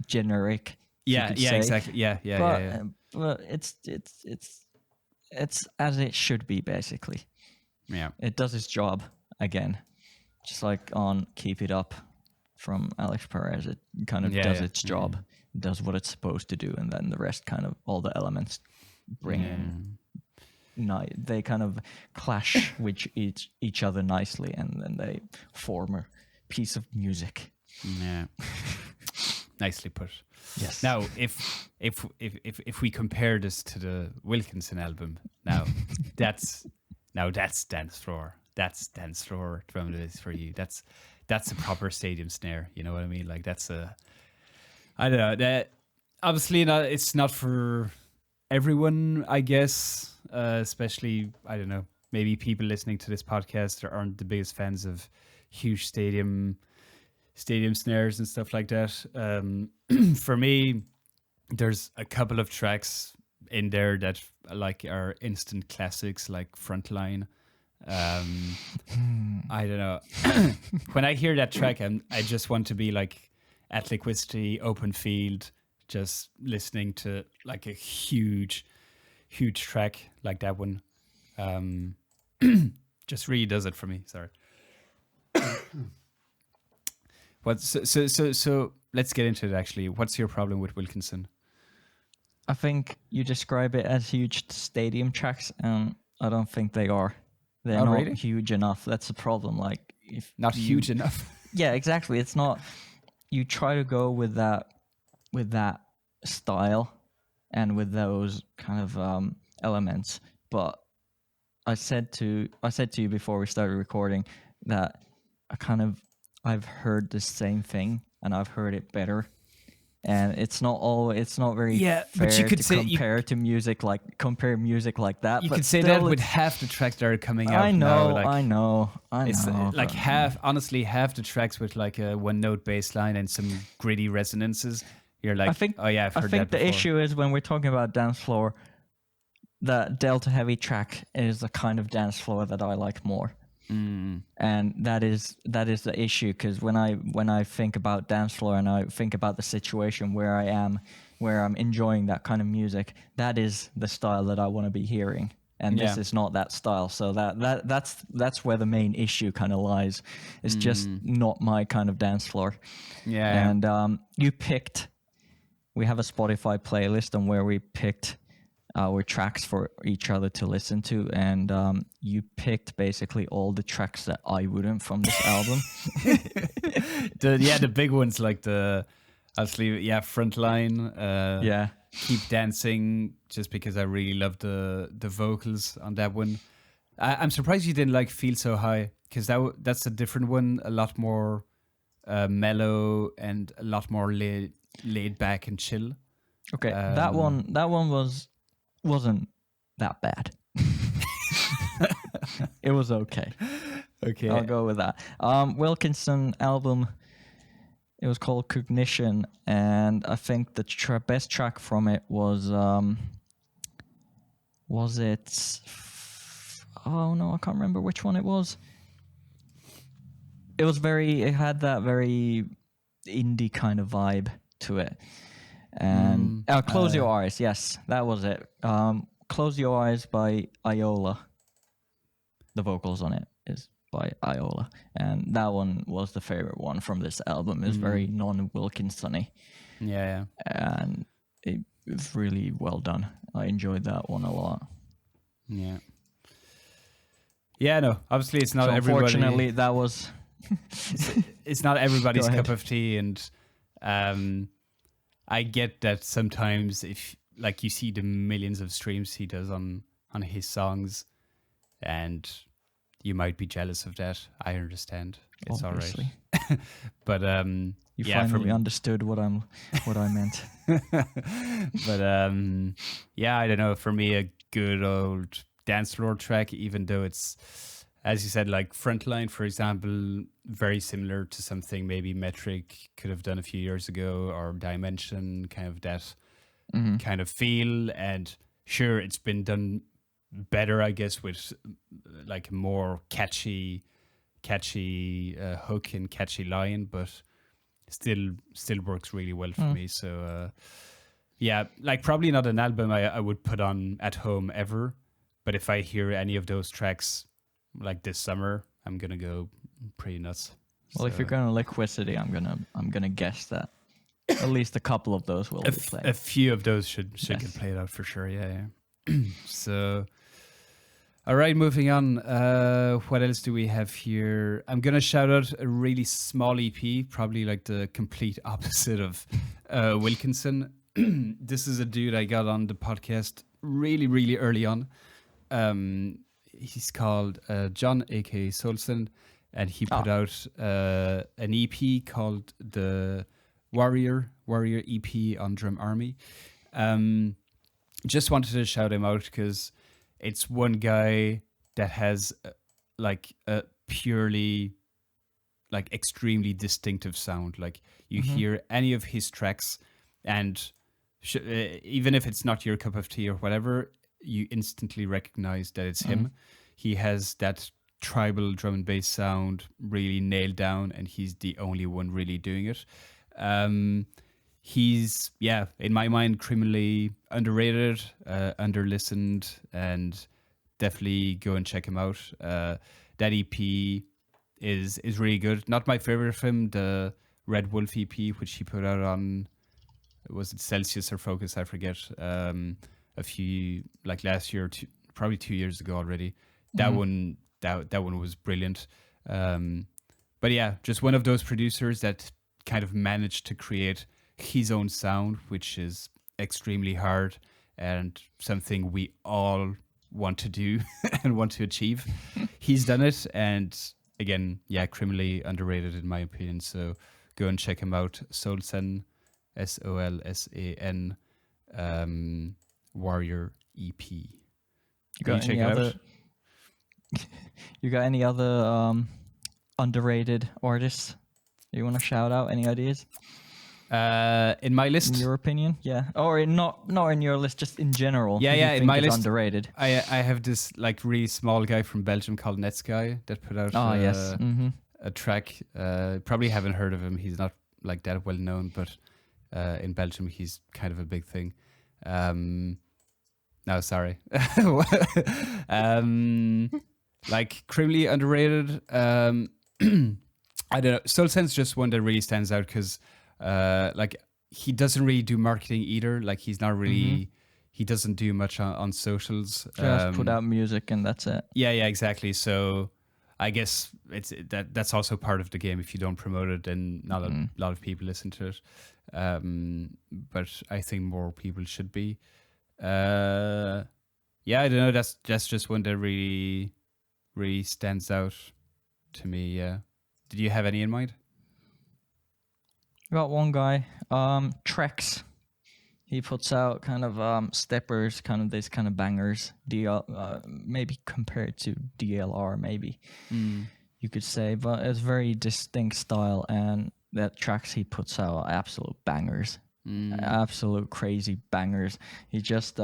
Speaker 2: generic.
Speaker 1: Yeah, exactly.
Speaker 2: But it's as it should be, basically.
Speaker 1: Yeah,
Speaker 2: it does its job again, just like on "Keep It Up" from Alex Perez. It kind of does its job, does what it's supposed to do, and then the rest, kind of all the elements, bring in. They kind of clash with each other nicely, and then they form a piece of music.
Speaker 1: Yeah, nicely put.
Speaker 2: Yes.
Speaker 1: Now, if we compare this to the Wilkinson album, that's dance floor. That's dance floor drum and bass for you. That's a proper stadium snare. You know what I mean? Like I don't know. That obviously it's not for everyone, I guess. Especially, I don't know, maybe people listening to this podcast aren't the biggest fans of huge stadium snares and stuff like that. For me, there's a couple of tracks in there that like are instant classics, like Frontline. I don't know. When I hear that track, I just want to be like at Liquidity, open field, just listening to like a huge track like that one. Just really does it for me. Sorry. So let's get into it actually. What's your problem with Wilkinson?
Speaker 2: I think you describe it as huge stadium tracks, and I don't think they are. They're not
Speaker 1: really?
Speaker 2: huge enough. That's the problem. Like
Speaker 1: Huge enough.
Speaker 2: Yeah, exactly. It's not. You try to go with that style and with those kind of elements, but I said to you before we started recording that I've heard the same thing and I've heard it better, and it's not very fair
Speaker 1: but you could
Speaker 2: compare music like that.
Speaker 1: You
Speaker 2: but
Speaker 1: could say
Speaker 2: still,
Speaker 1: that with half the tracks that are coming out.
Speaker 2: I know.
Speaker 1: It's like half the tracks with like a one note bass line and some gritty resonances. You're like, I've heard that before.
Speaker 2: I think the issue is when we're talking about dance floor, the Delta Heavy track is the kind of dance floor that I like more. And that is the issue, because when I think about dance floor and I think about the situation where I'm enjoying that kind of music, that is the style that I want to be hearing, and this is not that style. So that's where the main issue kind of lies. It's just not my kind of dance floor. And we have a Spotify playlist on where we picked our tracks for each other to listen to, and you picked basically all the tracks that I wouldn't from this album.
Speaker 1: The big ones, like Frontline, Keep Dancing, just because I really love the vocals on that one. I'm surprised you didn't like Feel So High, because that's a different one, a lot more mellow and a lot more laid back and chill.
Speaker 2: Okay, that one wasn't that bad. It was okay.
Speaker 1: Okay,
Speaker 2: I'll go with that. Wilkinson album, it was called Cognition, and I think the best track from it was was it? Oh no, I can't remember which one it was. It had that very indie kind of vibe to it. And Close Your Eyes, yes, that was it. Close Your Eyes by Iola. The vocals on it is by Iola, and that one was the favorite one from this album. It's very non-Wilkinson-y.
Speaker 1: Yeah.
Speaker 2: And it was really well done. I enjoyed that one a lot.
Speaker 1: Yeah. Yeah, no, obviously it's not everybody.
Speaker 2: Unfortunately, that was...
Speaker 1: it's not everybody's cup of tea, and I get that sometimes if like you see the millions of streams he does on his songs, and you might be jealous of that. I understand. It's
Speaker 2: obviously
Speaker 1: all right. But
Speaker 2: you finally understood what I meant.
Speaker 1: But yeah, I don't know. For me, a good old dance floor track, even though it's, as you said, like Frontline, for example, very similar to something maybe Metric could have done a few years ago, or Dimension, kind of that kind of feel. And sure, it's been done better, I guess, with like a more catchy hook and catchy line, but still works really well for me. So yeah, like probably not an album I would put on at home ever, but if I hear any of those tracks like this summer, I'm gonna go pretty nuts.
Speaker 2: Well, if you're going to Liquidity, I'm gonna guess that at least a couple of those will be played.
Speaker 1: A few of those should get played out for sure. Yeah. So, all right, moving on. What else do we have here? I'm gonna shout out a really small EP, probably like the complete opposite of Wilkinson. This is a dude I got on the podcast really, really early on. He's called John, aka Solson, and he put out an EP called the Warrior EP on Drum Army. Just wanted to shout him out because it's one guy that has like a purely like extremely distinctive sound. Like you hear any of his tracks, and even if it's not your cup of tea or whatever, you instantly recognize that it's him. He has that tribal drum and bass sound really nailed down, and he's the only one really doing it. He's, in my mind, criminally underrated, underlistened, and definitely go and check him out. That EP is really good. Not my favorite of him, the Red Wolf EP, which he put out on, was it Celsius or Focus? I forget. A few, like last year, probably 2 years ago already. That one was brilliant. But yeah, just one of those producers that kind of managed to create his own sound, which is extremely hard and something we all want to do and want to achieve. He's done it, and again, criminally underrated in my opinion. So go and check him out. Solsan, Solsan, Warrior EP.
Speaker 2: You got any other underrated artists you want to shout out? Any ideas?
Speaker 1: In my list,
Speaker 2: in your opinion, or not in your list, just in general.
Speaker 1: In my list,
Speaker 2: underrated.
Speaker 1: I have this like really small guy from Belgium called Netsky that put out a track. Probably haven't heard of him. He's not like that well known, but in Belgium he's kind of a big thing. No, sorry. Like criminally underrated. I don't know. Solsen's just one that really stands out because like he doesn't really do marketing either. Like he's not really, he doesn't do much on socials.
Speaker 2: Just put out music and that's it.
Speaker 1: Yeah, exactly. So I guess that's also part of the game. If you don't promote it, then not a lot of people listen to it. But I think more people should be. I don't know. That's just one that really stands out to me. Yeah. Did you have any in mind?
Speaker 2: Got one guy, Trex. He puts out kind of steppers, kind of these kind of bangers. Maybe compared to DLR, maybe you could say, but it's very distinct style, and that tracks he puts out are absolute bangers, absolute crazy bangers. He just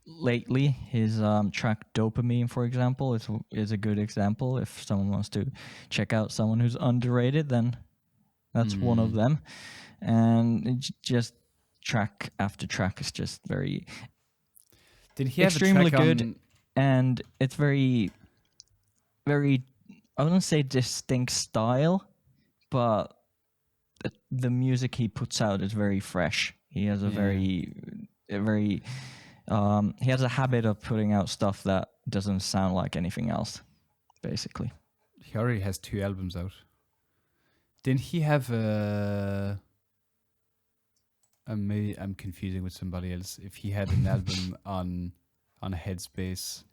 Speaker 2: lately. His track Dopamine, for example, is a good example. If someone wants to check out someone who's underrated, then that's one of them. And it's just track after track is just very extremely good, and it's very, very, I wouldn't say distinct style, but the music he puts out is very fresh. He has a very he has a habit of putting out stuff that doesn't sound like anything else, basically.
Speaker 1: He already has 2 albums out. Didn't he have maybe I'm confusing with somebody else. If he had an album on Headspace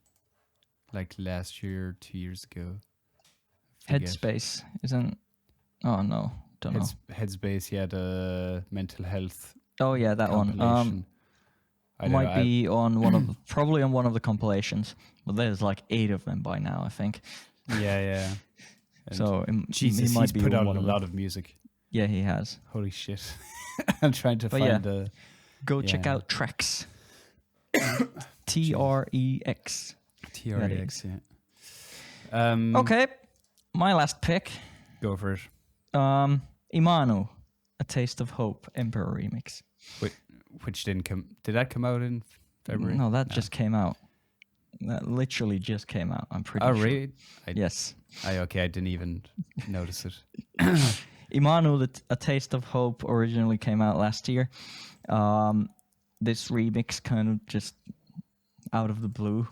Speaker 1: like last year, 2 years ago.
Speaker 2: Headspace isn't. Oh no, don't know.
Speaker 1: Headspace, yeah, the mental health.
Speaker 2: Oh yeah, that one. Might be on one of probably on one of the compilations. But there's like 8 of them by now, I think.
Speaker 1: Yeah.
Speaker 2: So
Speaker 1: Jesus,
Speaker 2: he might
Speaker 1: he's put out a lot of music.
Speaker 2: Yeah, he has.
Speaker 1: Holy shit! I'm trying to find the.
Speaker 2: Go check out Tracks. TREX.
Speaker 1: TREX, yeah.
Speaker 2: Okay, my last pick.
Speaker 1: Go for it.
Speaker 2: Imanu, A Taste of Hope, Emperor remix.
Speaker 1: Which didn't come. Did that come out in February?
Speaker 2: No, that just came out. That literally just came out. I'm pretty sure. Oh, really? Yes.
Speaker 1: Okay, I didn't even notice it.
Speaker 2: Imanu, A Taste of Hope originally came out last year. This remix kind of just out of the blue,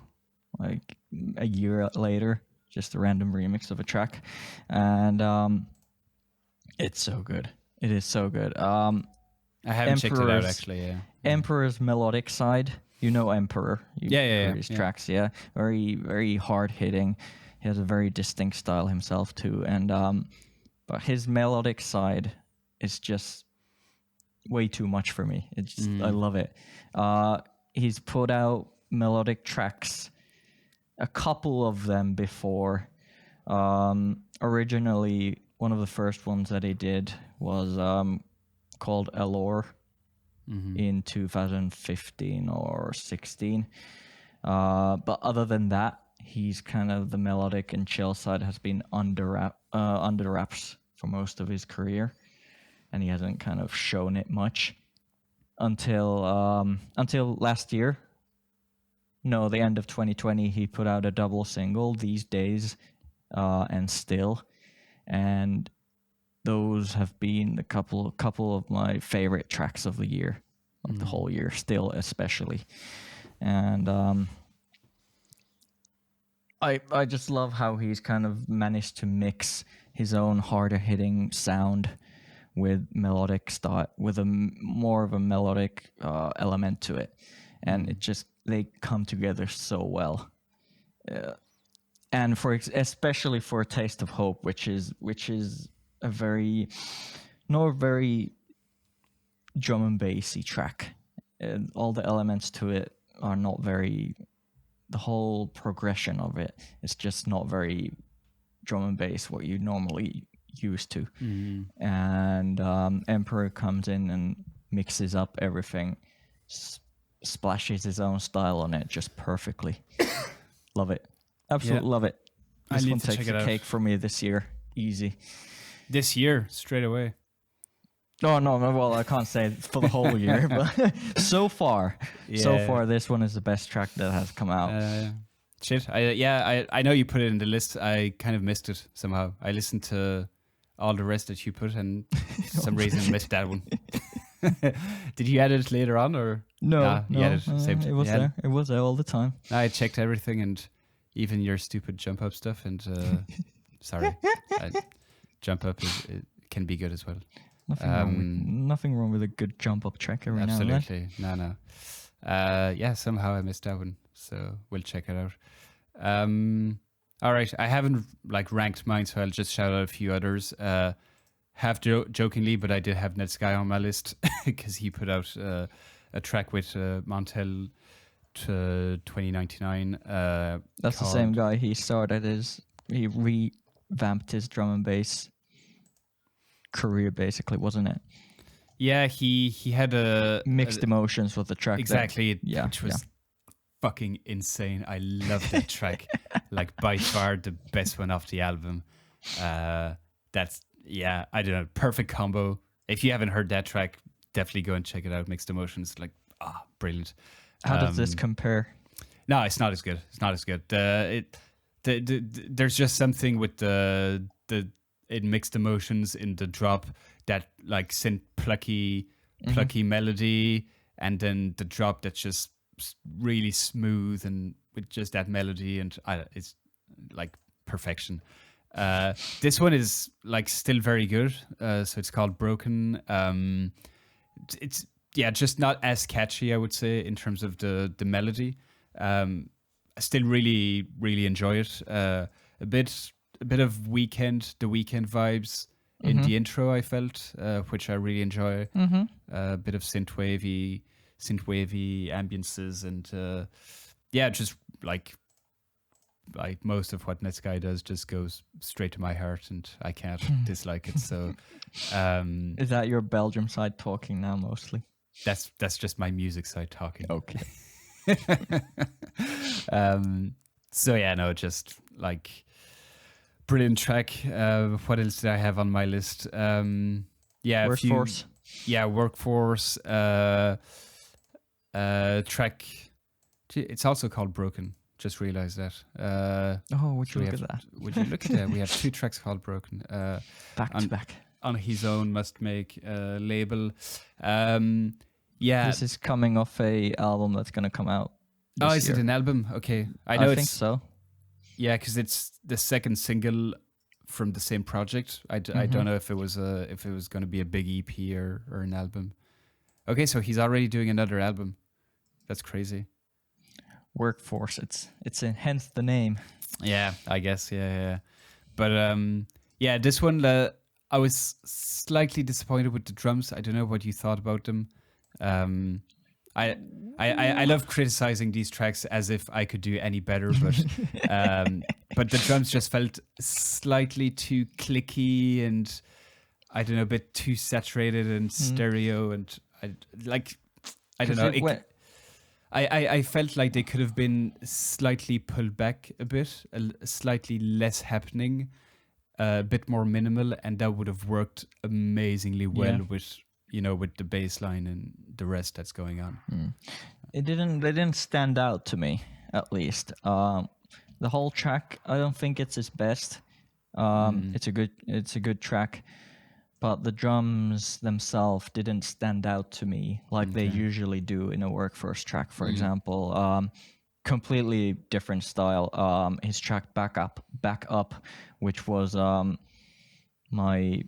Speaker 2: like a year later, just a random remix of a track. And it's so good. It is so good.
Speaker 1: I haven't checked it out, actually, yeah.
Speaker 2: Emperor's melodic side. You know Emperor.
Speaker 1: Yeah.
Speaker 2: His tracks, yeah. Very, very hard-hitting. He has a very distinct style himself, too. And but his melodic side is just way too much for me. It's just, I love it. He's put out melodic tracks, a couple of them before. Originally, one of the first ones that he did was called Allure in 2015 or 16. But other than that, he's kind of the melodic and chill side has been under wraps for most of his career, and he hasn't kind of shown it much until last year. No, the end of 2020, he put out a double single, These Days and Still, and those have been a couple of my favorite tracks of the year, like the whole year, Still especially. And I just love how he's kind of managed to mix his own harder hitting sound with melodic style, with a more of a melodic element to it, and it just they come together so well. And especially for A Taste of Hope, which is a very not very drum and bassy track. All the elements to it are not very. The whole progression of it is just not very drum and bass, what you normally used to. And Emperor comes in and mixes up everything, splashes his own style on it just perfectly. Love it. Absolutely love it. This one takes the cake for me this year. Easy.
Speaker 1: This year, straight away.
Speaker 2: No, well, I can't say for the whole year, but so far, this one is the best track that has come out.
Speaker 1: Shit, I know you put it in the list. I kind of missed it somehow. I listened to all the rest that you put, and for some reason missed that one. Did you add it later on, or
Speaker 2: no?
Speaker 1: You added it.
Speaker 2: It was there. It was there all the time.
Speaker 1: I checked everything, and even your stupid jump up stuff. And sorry, jump up it can be good as well.
Speaker 2: Nothing wrong with a good jump up track every now and then.
Speaker 1: Absolutely. No. Somehow I missed that one, so we'll check it out. All right, I haven't ranked mine, so I'll just shout out a few others. Half jokingly, but I did have Netsky on my list because he put out a track with Montel to 2099.
Speaker 2: That's the same guy. He revamped his drum and bass career, basically, wasn't it?
Speaker 1: Yeah, he had a
Speaker 2: mixed emotions with the track.
Speaker 1: Exactly, which was fucking insane. I love that track. Like by far the best one off the album. That's I don't know, perfect combo. If you haven't heard that track, definitely go and check it out. Mixed Emotions, like brilliant.
Speaker 2: How does this compare?
Speaker 1: No, it's not as good. It's not as good. There's just something with the in Mixed Emotions in the drop, that like synth plucky melody, and then the drop that's just really smooth and with just that melody, and it's like perfection. This one is like still very good. So it's called Broken. It's just not as catchy, I would say, in terms of the melody. I still really, really enjoy it. A bit of The Weeknd vibes in the intro, I felt, which I really enjoy. A bit of synth-wavy ambiances, and just like most of what Netsky does just goes straight to my heart, and I can't dislike it. So,
Speaker 2: is that your Belgium side talking now mostly?
Speaker 1: That's just my music side talking.
Speaker 2: Okay.
Speaker 1: So yeah, no, just like brilliant track. What else did I have on my list?
Speaker 2: Workforce.
Speaker 1: Workforce. Track. It's also called Broken. Just realized that.
Speaker 2: Would you look at that?
Speaker 1: Would you look at that? We have 2 tracks called Broken.
Speaker 2: Back to back.
Speaker 1: On his own Must Make label.
Speaker 2: This is coming off a album that's going to come out this
Speaker 1: year. It an album? Okay. I
Speaker 2: think so.
Speaker 1: Yeah, because it's the second single from the same project. I don't know if it was going to be a big EP or an album. Okay, so he's already doing another album. That's crazy.
Speaker 2: Workforce. It's in, hence the name.
Speaker 1: Yeah, I guess. Yeah. But this one I was slightly disappointed with the drums. I don't know what you thought about them. I love criticizing these tracks as if I could do any better, but the drums just felt slightly too clicky, and I don't know, a bit too saturated and stereo, and I don't know. I felt like they could have been slightly pulled back a bit, slightly less happening, a bit more minimal, and that would have worked amazingly well with the bass line and the rest that's going on.
Speaker 2: They didn't stand out to me, at least. The whole track, I don't think it's its best. It's a good track, but the drums themselves didn't stand out to me like they usually do in a Workforce track, for example. Completely different style. His track Back Up, which was my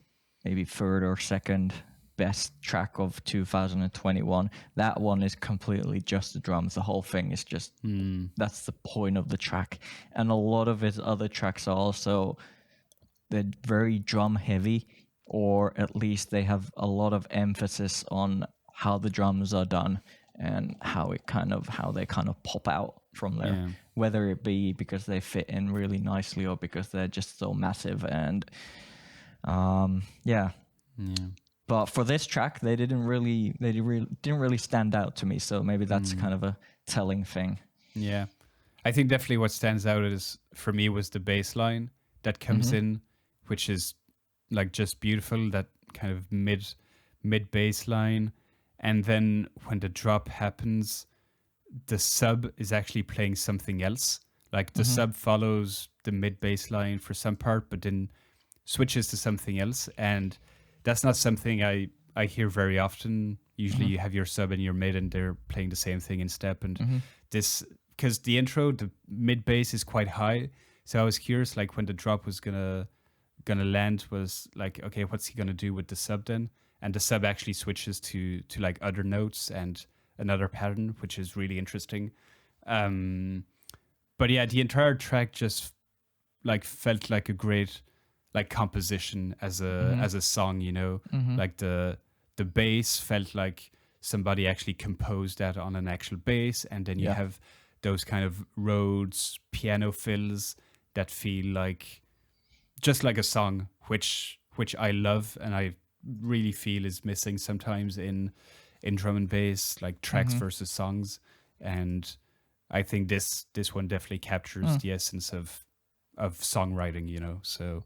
Speaker 2: maybe third or second best track of 2021. That one is completely just the drums. The whole thing is just that's the point of the track. And a lot of his other tracks are also, they're very drum heavy, or at least they have a lot of emphasis on how the drums are done and how they kind of pop out from there, whether it be because they fit in really nicely or because they're just so massive. And but for this track, they didn't really stand out to me. So maybe that's kind of a telling thing.
Speaker 1: Yeah, I think definitely what stands out for me was the bass line that comes in, which is like just beautiful. That kind of mid bass line, and then when the drop happens, the sub is actually playing something else. Like the sub follows the mid bass line for some part, but then switches to something else, and that's not something I hear very often. Usually you have your sub and your mid and they're playing the same thing in step. And this, because the intro, the mid bass is quite high. So I was curious, like when the drop was gonna land, was like, okay, what's he gonna do with the sub then? And the sub actually switches to like other notes and another pattern, which is really interesting. But yeah, the entire track just like felt like a great like composition as a song, like the bass felt like somebody actually composed that on an actual bass, and then you have those kind of Rhodes piano fills that feel like just like a song, which I love and I really feel is missing sometimes in drum and bass, like tracks versus songs. And I think this one definitely captures the essence of songwriting, you know. So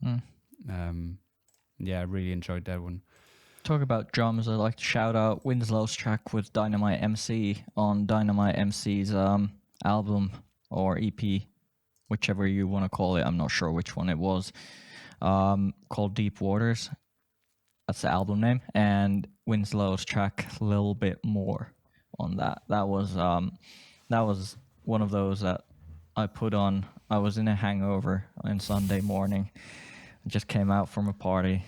Speaker 1: yeah, I really enjoyed that one.
Speaker 2: Talk about drums, I'd like to shout out Winslow's track with Dynamite MC on Dynamite MC's album or EP, whichever you want to call it. I'm not sure which one it was. Called Deep Waters. That's the album name. And Winslow's track a little bit more on that. That was one of those that I put on. I was in a hangover on Sunday morning. I just came out from a party.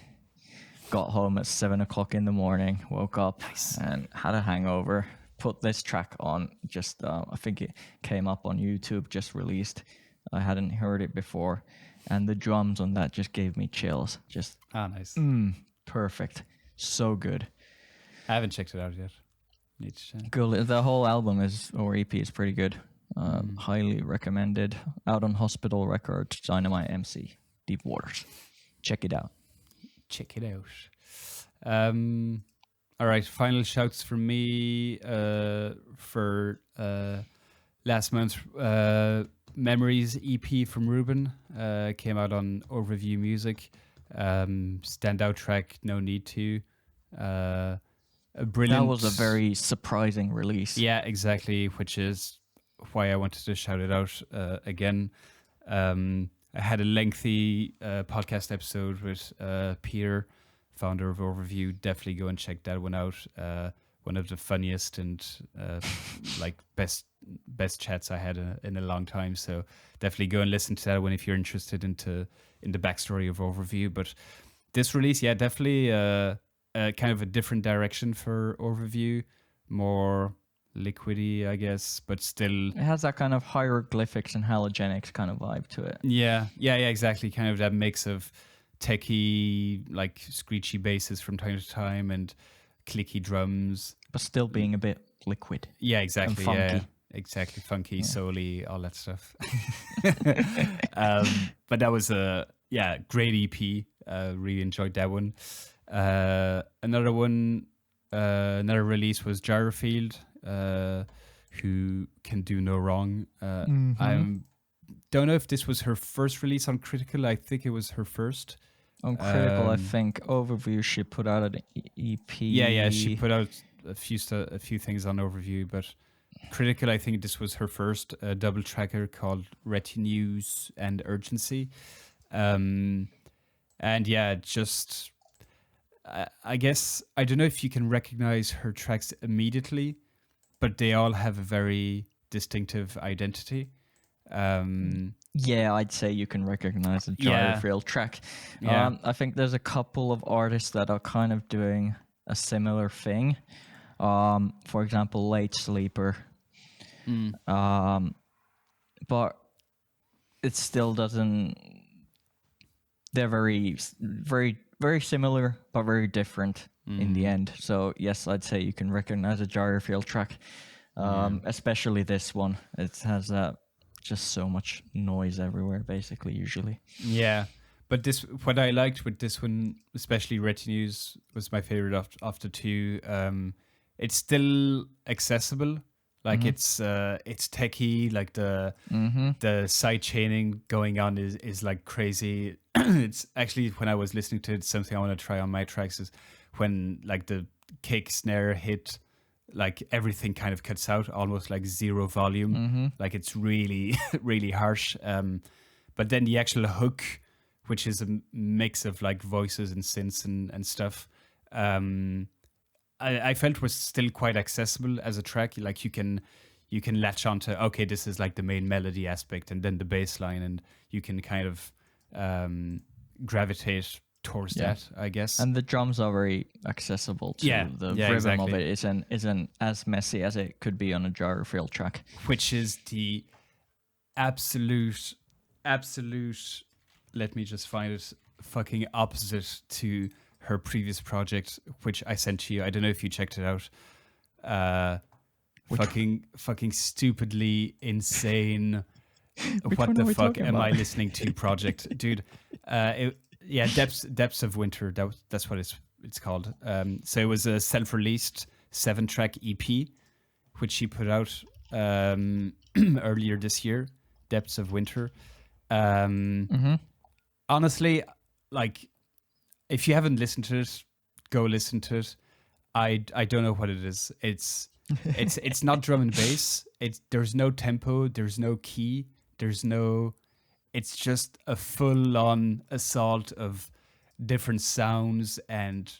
Speaker 2: Got home at 7 o'clock in the morning, woke up and had a hangover. Put this track on. Just I think it came up on YouTube, just released. I hadn't heard it before. And the drums on that just gave me chills. Just
Speaker 1: nice.
Speaker 2: Perfect. So good.
Speaker 1: I haven't checked it out yet. Need to check.
Speaker 2: Good. The whole album or EP is pretty good. Highly recommended. Out on Hospital Records, Dynamite MC, Deep Waters. Check it out.
Speaker 1: Check it out. All right, final shouts from me for last month. Memories EP from Ruben came out on Overview Music. Standout track, No Need To. A brilliant.
Speaker 2: That was a very surprising release.
Speaker 1: Yeah, exactly, which is why I wanted to shout it out again. I had a lengthy podcast episode with Peter, founder of Overview. Definitely go and check that one out. One of the funniest and like best chats I had in a long time. So definitely go and listen to that one if you're interested in the backstory of Overview. But this release, yeah, definitely kind of a different direction for Overview, more liquidy, I guess, but still
Speaker 2: it has that kind of hieroglyphics and halogenics kind of vibe to it.
Speaker 1: Yeah, exactly. Kind of that mix of techie, like screechy basses from time to time and clicky drums,
Speaker 2: but still being a bit liquid.
Speaker 1: Yeah, exactly.
Speaker 2: And funky.
Speaker 1: Yeah, exactly. Funky, soul-y, all that stuff. But that was a great EP. Really enjoyed that one. Another one, another release was Gyrofield. Who Can Do No Wrong. I don't know if this was her first release on Critical. I think it was her first.
Speaker 2: On Critical, I think. Overview, she put out an EP.
Speaker 1: Yeah, she put out a few things on Overview, but Critical, I think this was her first double tracker called Retinues and Urgency. And yeah, just I guess I don't know if you can recognize her tracks immediately, but they all have a very distinctive identity.
Speaker 2: Yeah, I'd say you can recognize the Gyrofield track.
Speaker 1: Yeah.
Speaker 2: I think there's a couple of artists that are kind of doing a similar thing. For example, Late Sleeper. But it still doesn't... They're very, very, very similar, but very different in the end. So yes, I'd say you can recognize a Gyrofield track, especially this one. It has just so much noise everywhere, basically, usually.
Speaker 1: Yeah, but what I liked with this one, especially Retinues, was my favorite of the two. It's still accessible. Like it's techie. Like the side chaining going on is like crazy. It's actually, when I was listening to it, something I want to try on my tracks is when like the kick snare hit, like everything kind of cuts out, almost like zero volume. Like it's really really harsh. But then the actual hook, which is a mix of like voices and synths and stuff, I felt was still quite accessible as a track. Like you can latch onto, okay, this is like the main melody aspect and then the bass line, and you can kind of gravitate towards that, I guess.
Speaker 2: And the drums are very accessible too. The rhythm of it isn't as messy as it could be on a Gyrofield track.
Speaker 1: Which is the absolute, let me just find it, fucking opposite to her previous project, which I sent to you. I don't know if you checked it out. Fucking stupidly insane. What the fuck am I listening to? Project, dude. Depths of Winter. That's what it's called. So it was a self-released 7-track EP, which she put out. earlier this year, Depths of Winter. Honestly, like, if you haven't listened to it, go listen to it. I don't know what it is. It's not drum and bass. There's no tempo. There's no key. It's just a full-on assault of different sounds, and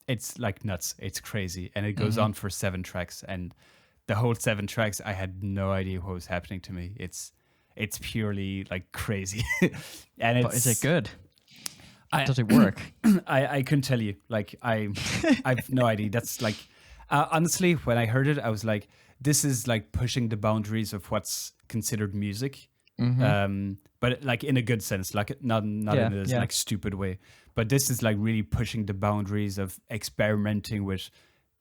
Speaker 1: it's like nuts. It's crazy, and it goes on for 7 tracks, and the whole 7 tracks, I had no idea what was happening to me. It's purely like crazy, and
Speaker 2: But is it good? Does it work?
Speaker 1: I couldn't tell you. Like I've no idea. That's like honestly, when I heard it, I was like, this is like pushing the boundaries of what's considered music. But like in a good sense, like not in a like stupid way. But this is like really pushing the boundaries of experimenting with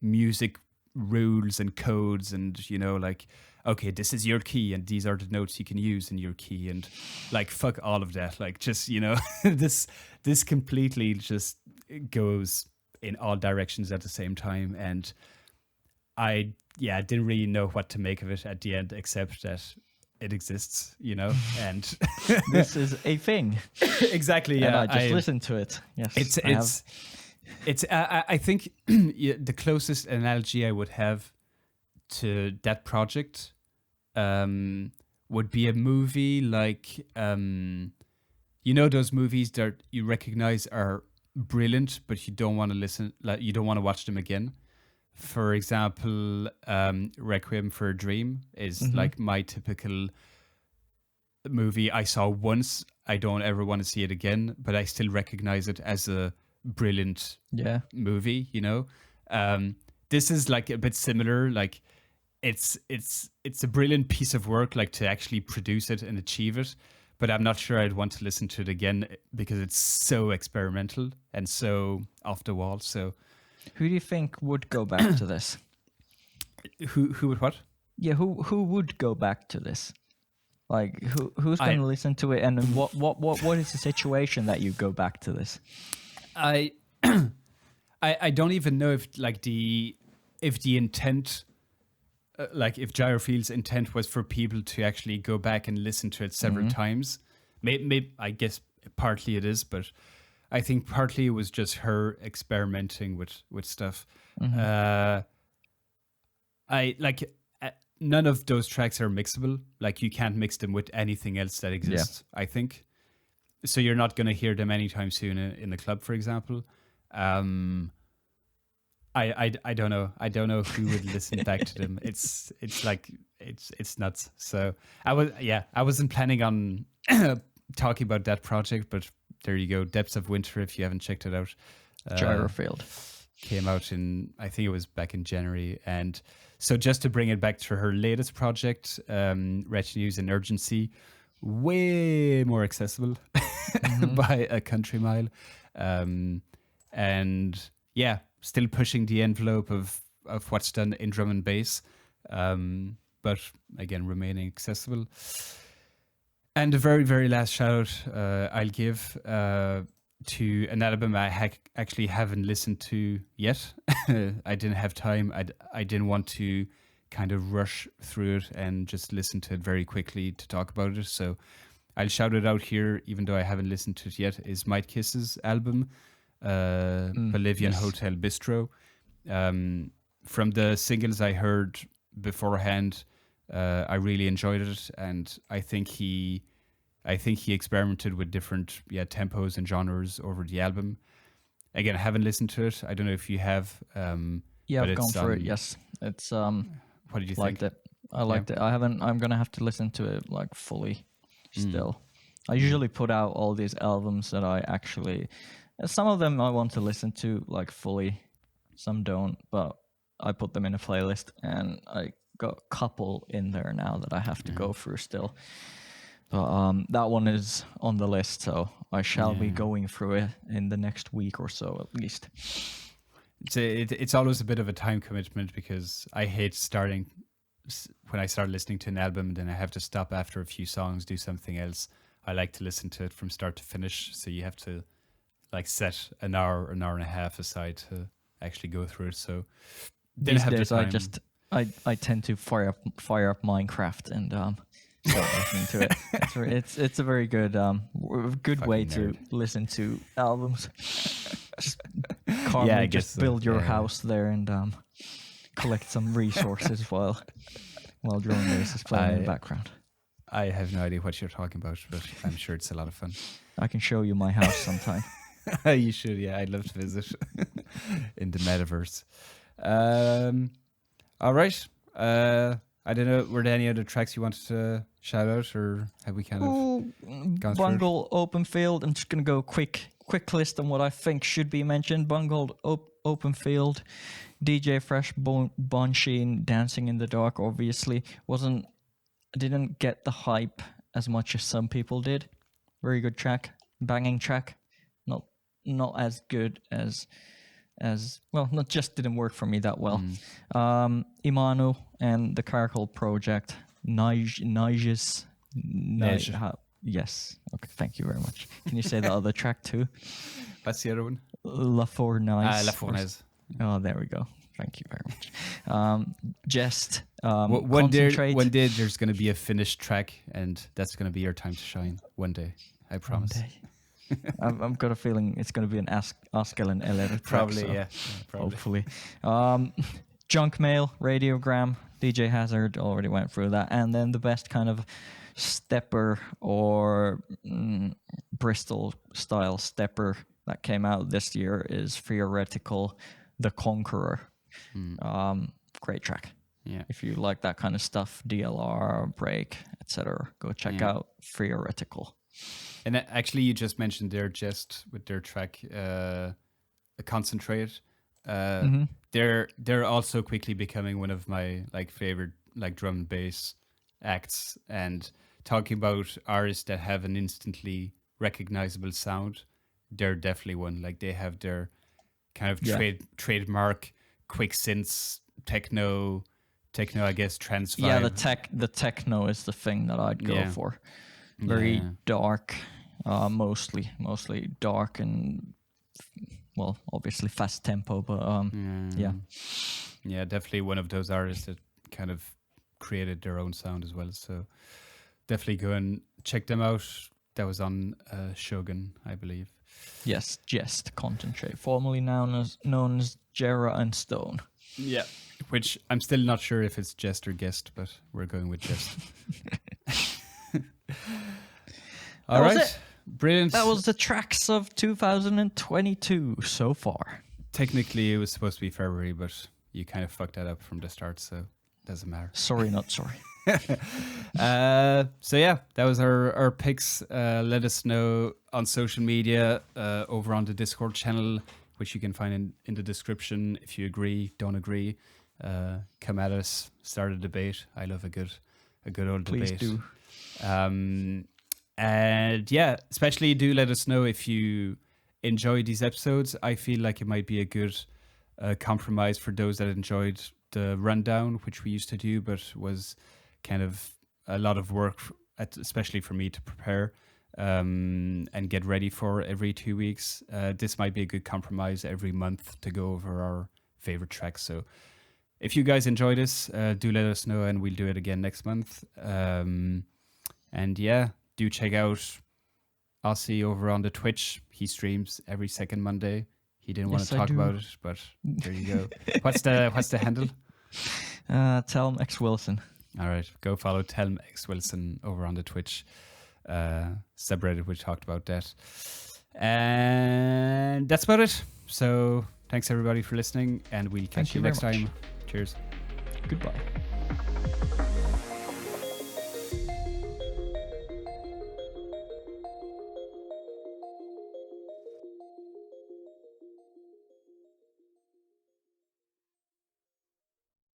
Speaker 1: music rules and codes, and like, okay, this is your key and these are the notes you can use in your key, and like fuck all of that. Like just this completely just goes in all directions at the same time, and I didn't really know what to make of it at the end, except that it exists, and
Speaker 2: this is a thing.
Speaker 1: Exactly. Yeah,
Speaker 2: and I just listened to it. Yes,
Speaker 1: I think the closest analogy I would have to that project would be a movie like those movies that you recognize are brilliant, but you don't want to listen, like you don't want to watch them again. For example, Requiem for a Dream is like my typical movie I saw once. I don't ever want to see it again, but I still recognize it as a brilliant movie. This is like a bit similar. Like it's a brilliant piece of work, like to actually produce it and achieve it. But I'm not sure I'd want to listen to it again because it's so experimental and so off the wall. So.
Speaker 2: Who do you think would go back to this?
Speaker 1: Who would what?
Speaker 2: Yeah, who would go back to this? Like who's going to listen to it, and what is the situation that you go back to this?
Speaker 1: I don't even know if like the intent, like if Gyrofield's intent was for people to actually go back and listen to it several times. Maybe I guess partly it is, but I think partly it was just her experimenting with stuff. None of those tracks are mixable. Like you can't mix them with anything else that exists, I think. So you're not going to hear them anytime soon in the club, for example. I don't know. I don't know who would listen back to them. It's like it's nuts. So I wasn't planning on talking about that project, but there you go. Depths of Winter, if you haven't checked it out.
Speaker 2: Gyrofield.
Speaker 1: Came out I think it was back in January. And so just to bring it back to her latest project, Retinues in Urgency, way more accessible by a country mile. And yeah, still pushing the envelope of what's done in drum and bass, but again, remaining accessible. And the very, very last shout out I'll give to an album I actually haven't listened to yet. I didn't have time. I didn't want to kind of rush through it and just listen to it very quickly to talk about it. So I'll shout it out here, even though I haven't listened to it yet, is Might Kiss's album, Bolivian Hotel Bistro. From the singles I heard beforehand, I really enjoyed it, and I think he experimented with different tempos and genres over the album. Again, I haven't listened to it. I don't know if you have.
Speaker 2: I've gone through it. Yes, it's
Speaker 1: what did you
Speaker 2: liked
Speaker 1: think?
Speaker 2: it. I liked it. I haven't. I'm gonna have to listen to it like fully. Still, I usually put out all these albums that I actually. Some of them I want to listen to like fully. Some don't, but I put them in a playlist, and I got a couple in there now that I have to go through still. But that one is on the list, so I shall be going through it in the next week or so at least.
Speaker 1: It's always a bit of a time commitment because I hate starting when I start listening to an album, then I have to stop after a few songs, do something else. I like to listen to it from start to finish, so you have to like set an hour and a half aside to actually go through it. So
Speaker 2: these days I I tend to fire up Minecraft and start listening to it. It's a very good way to listen to albums. Just calmly build your house there and collect some resources while Drone Race is playing in the background.
Speaker 1: I have no idea what you're talking about, but I'm sure it's a lot of fun.
Speaker 2: I can show you my house sometime.
Speaker 1: You should, yeah. I'd love to visit in the metaverse. All right. I don't know. Were there any other tracks you wanted to shout out, or have we kind of gone
Speaker 2: Bungled Open Field. I'm just gonna go quick list on what I think should be mentioned. Bungled Open Field, DJ Fresh, Bon Sheen, Dancing in the Dark. Obviously, didn't get the hype as much as some people did. Very good track, banging track. Not as good as well. Not just didn't work for me that well. Imanu and the Caracol Project. Yes. Okay. Thank you very much. Can you say the other track too?
Speaker 1: What's the other one?
Speaker 2: La Fournaise.
Speaker 1: La Fournaise.
Speaker 2: Oh, there we go. Thank you very much. Just
Speaker 1: one day there's going to be a finished track, and that's going to be your time to shine. One day, I promise.
Speaker 2: One day. I've got a feeling it's going to be an Askel and LR
Speaker 1: probably,
Speaker 2: track,
Speaker 1: so
Speaker 2: hopefully. Junk Mail, Radiogram, DJ Hazard, already went through that. And then the best kind of stepper or Bristol style stepper that came out this year is Theoretical, The Conqueror. Great track.
Speaker 1: Yeah.
Speaker 2: If you like that kind of stuff, DLR, break, etc., go check out Theoretical.
Speaker 1: And actually, you just mentioned their Jest with their track Concentrate. They're also quickly becoming one of my favorite drum and bass acts. And talking about artists that have an instantly recognizable sound, they're definitely one. Like they have their kind of trademark quick synths, techno, I guess, trance vibe.
Speaker 2: Yeah, the techno is the thing that I'd go for. Very dark, mostly dark and obviously fast tempo, but
Speaker 1: definitely one of those artists that kind of created their own sound as well. So definitely go and check them out. That was on Shogun, I believe.
Speaker 2: Yes, Jest Concentrate, formerly known as Jera and Stone.
Speaker 1: Yeah, which I'm still not sure if it's Jest or Guest, but we're going with Jest. All right, brilliant.
Speaker 2: That was the tracks of 2022 so far.
Speaker 1: Technically, it was supposed to be February, but you kind of fucked that up from the start, so it doesn't matter.
Speaker 2: Sorry, not sorry.
Speaker 1: So yeah, that was our picks. Let us know on social media, over on the Discord channel, which you can find in the description. If you agree, don't agree, come at us, start a debate. I love a good old
Speaker 2: Please
Speaker 1: debate.
Speaker 2: Do.
Speaker 1: And yeah, especially do let us know if you enjoy these episodes. I feel like it might be a good compromise for those that enjoyed the rundown, which we used to do, but was kind of a lot of work, especially for me to prepare and get ready for every 2 weeks. This might be a good compromise every month to go over our favorite tracks. So if you guys enjoy this, do let us know, and we'll do it again next month. And yeah, do check out Ossi over on the Twitch. He streams every second Monday. He didn't want to talk about it, but there you go. What's the handle?
Speaker 2: Telm X Wilson.
Speaker 1: All right, go follow Telm X Wilson over on the Twitch subreddit. We talked about that, and that's about it. So thanks everybody for listening, and we'll catch you next time. Cheers.
Speaker 2: Goodbye.